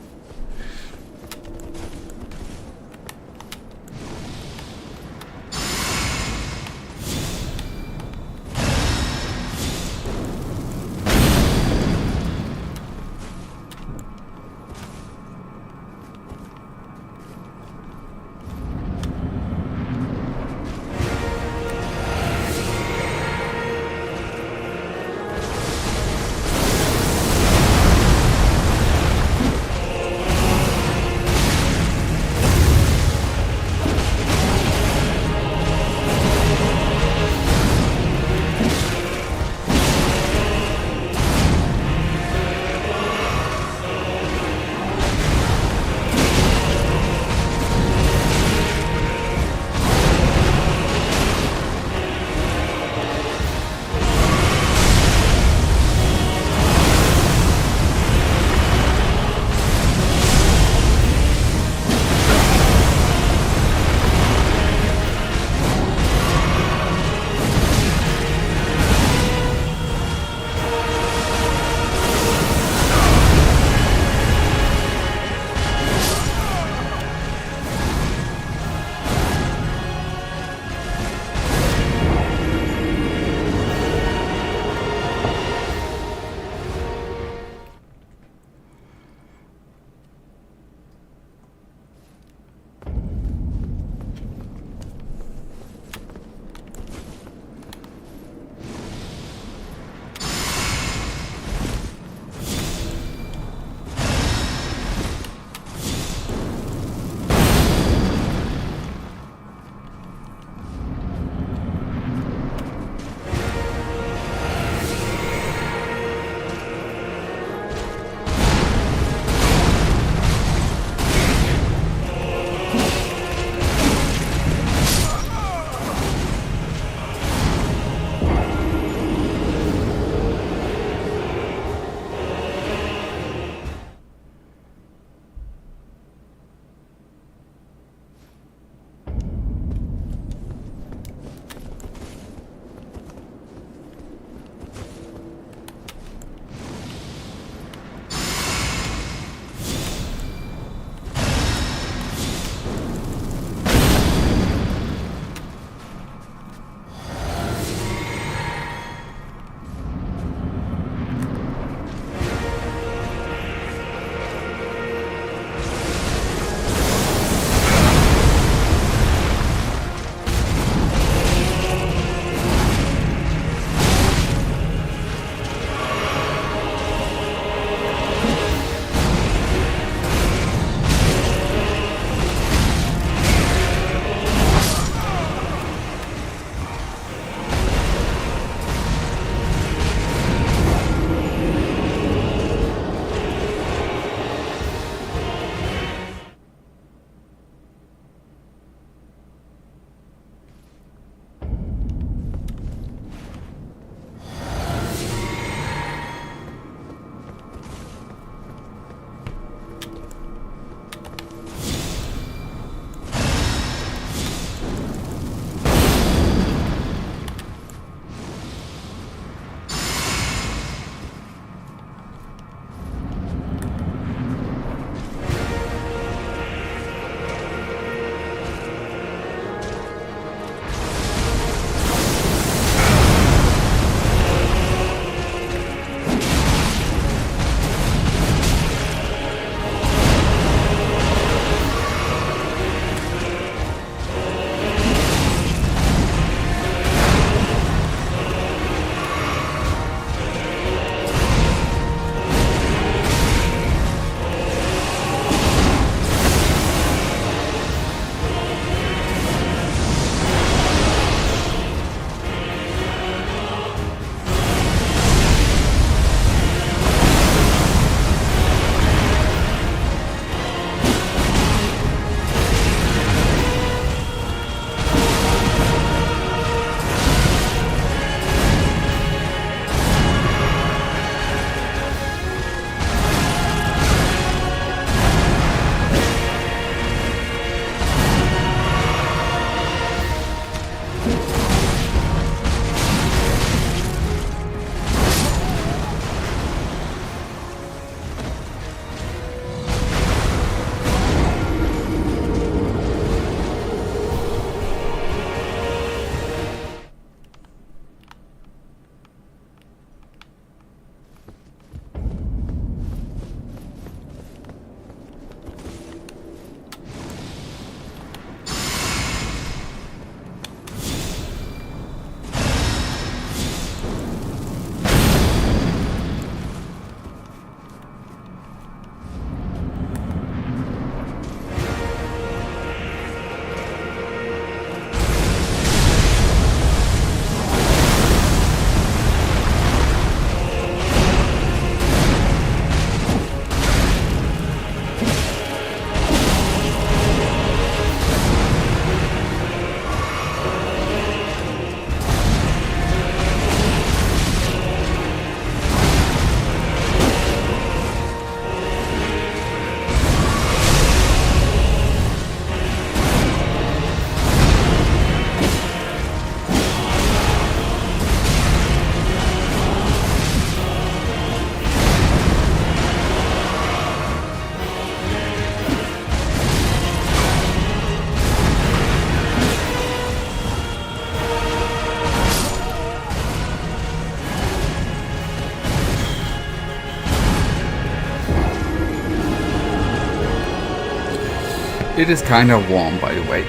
B: It is kind of warm, by the way.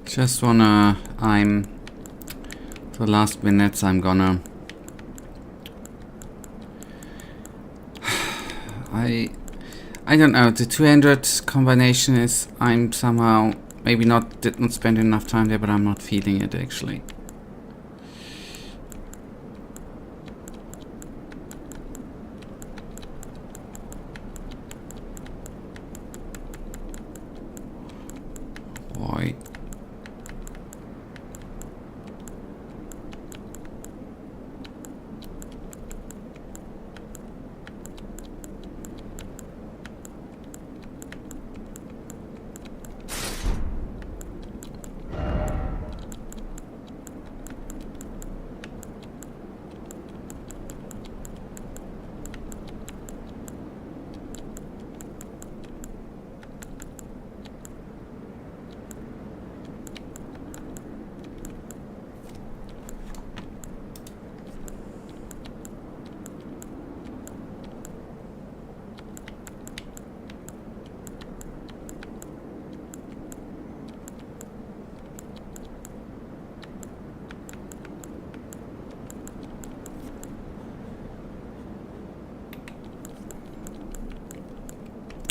B: Just wanna, the last minutes I'm gonna, I don't know, the 200 combination is, I'm somehow, maybe did not spend enough time there, but I'm not feeling it actually. Boy.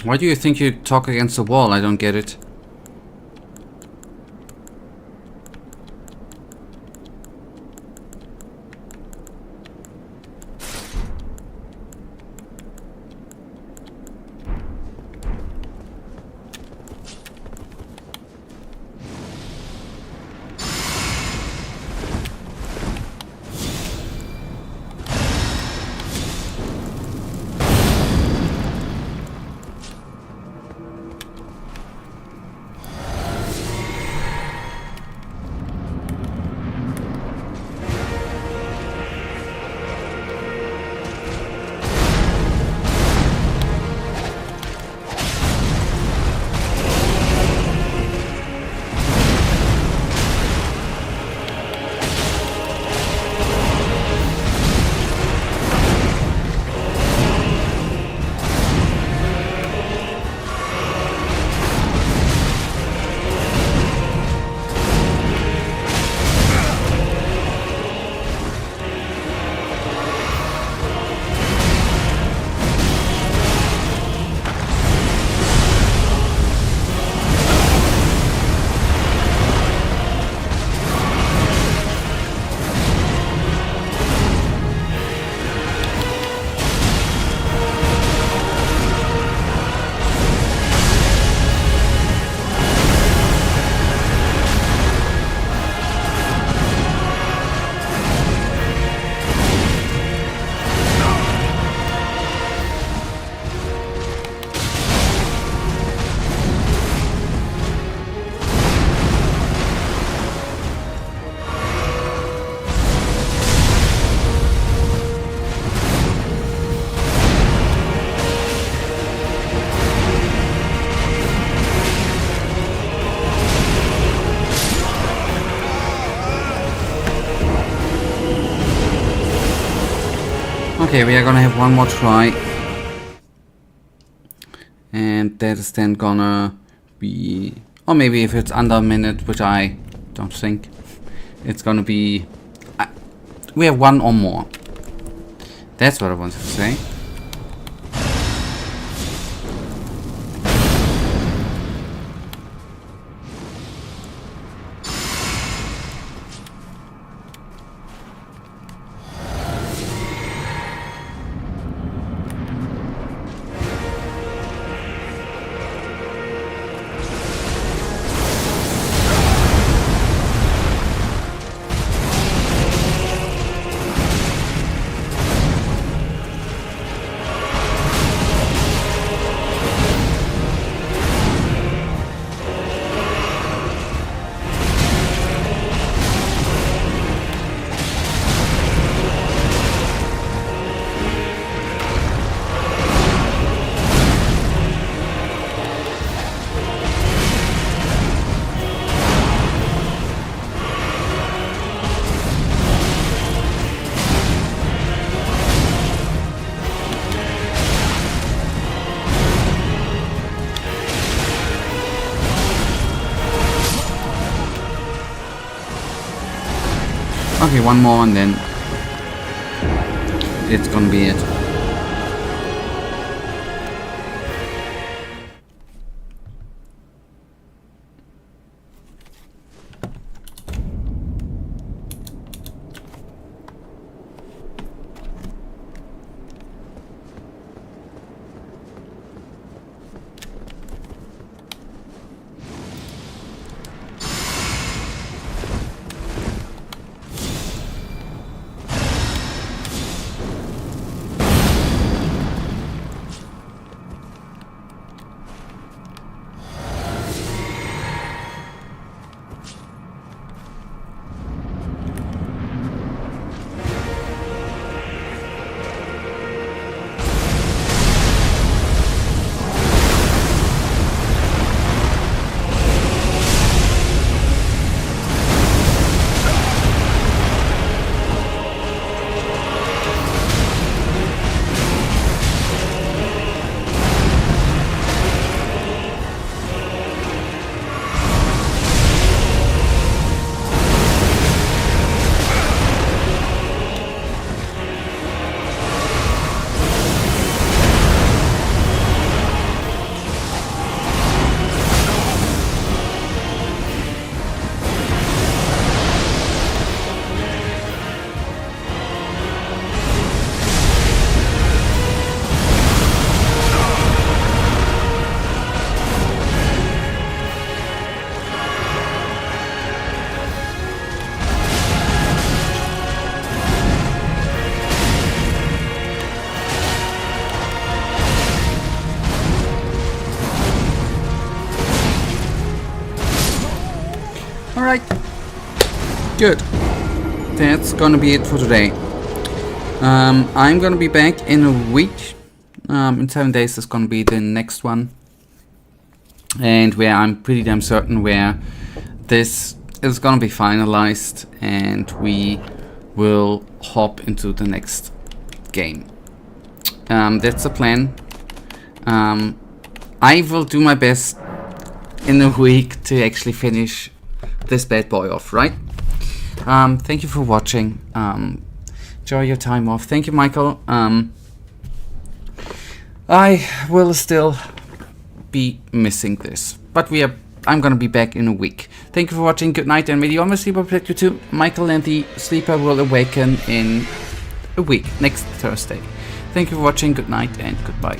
B: Why do you think you talk against the wall? I don't get it. Okay, we are gonna have one more try. And that is then gonna be... Or maybe if it's under a minute, which I don't think, it's gonna be... we have one or more. That's what I wanted to say. Okay, one more and then it's gonna be it. Alright. Good. That's gonna be it for today. I'm gonna be back in a week. In 7 days is gonna be the next one. And where I'm pretty damn certain where this is gonna be finalized and we will hop into the next game. That's the plan. I will do my best in a week to actually finish this bad boy off, right? Thank you for watching. Enjoy your time off. Thank you, Michael. I will still be missing this, but I'm gonna be back in a week. Thank you for watching. Good night, and may the Almighty Sleeper protect you too. Michael and the Sleeper will awaken in a week, next Thursday. Thank you for watching. Good night and goodbye.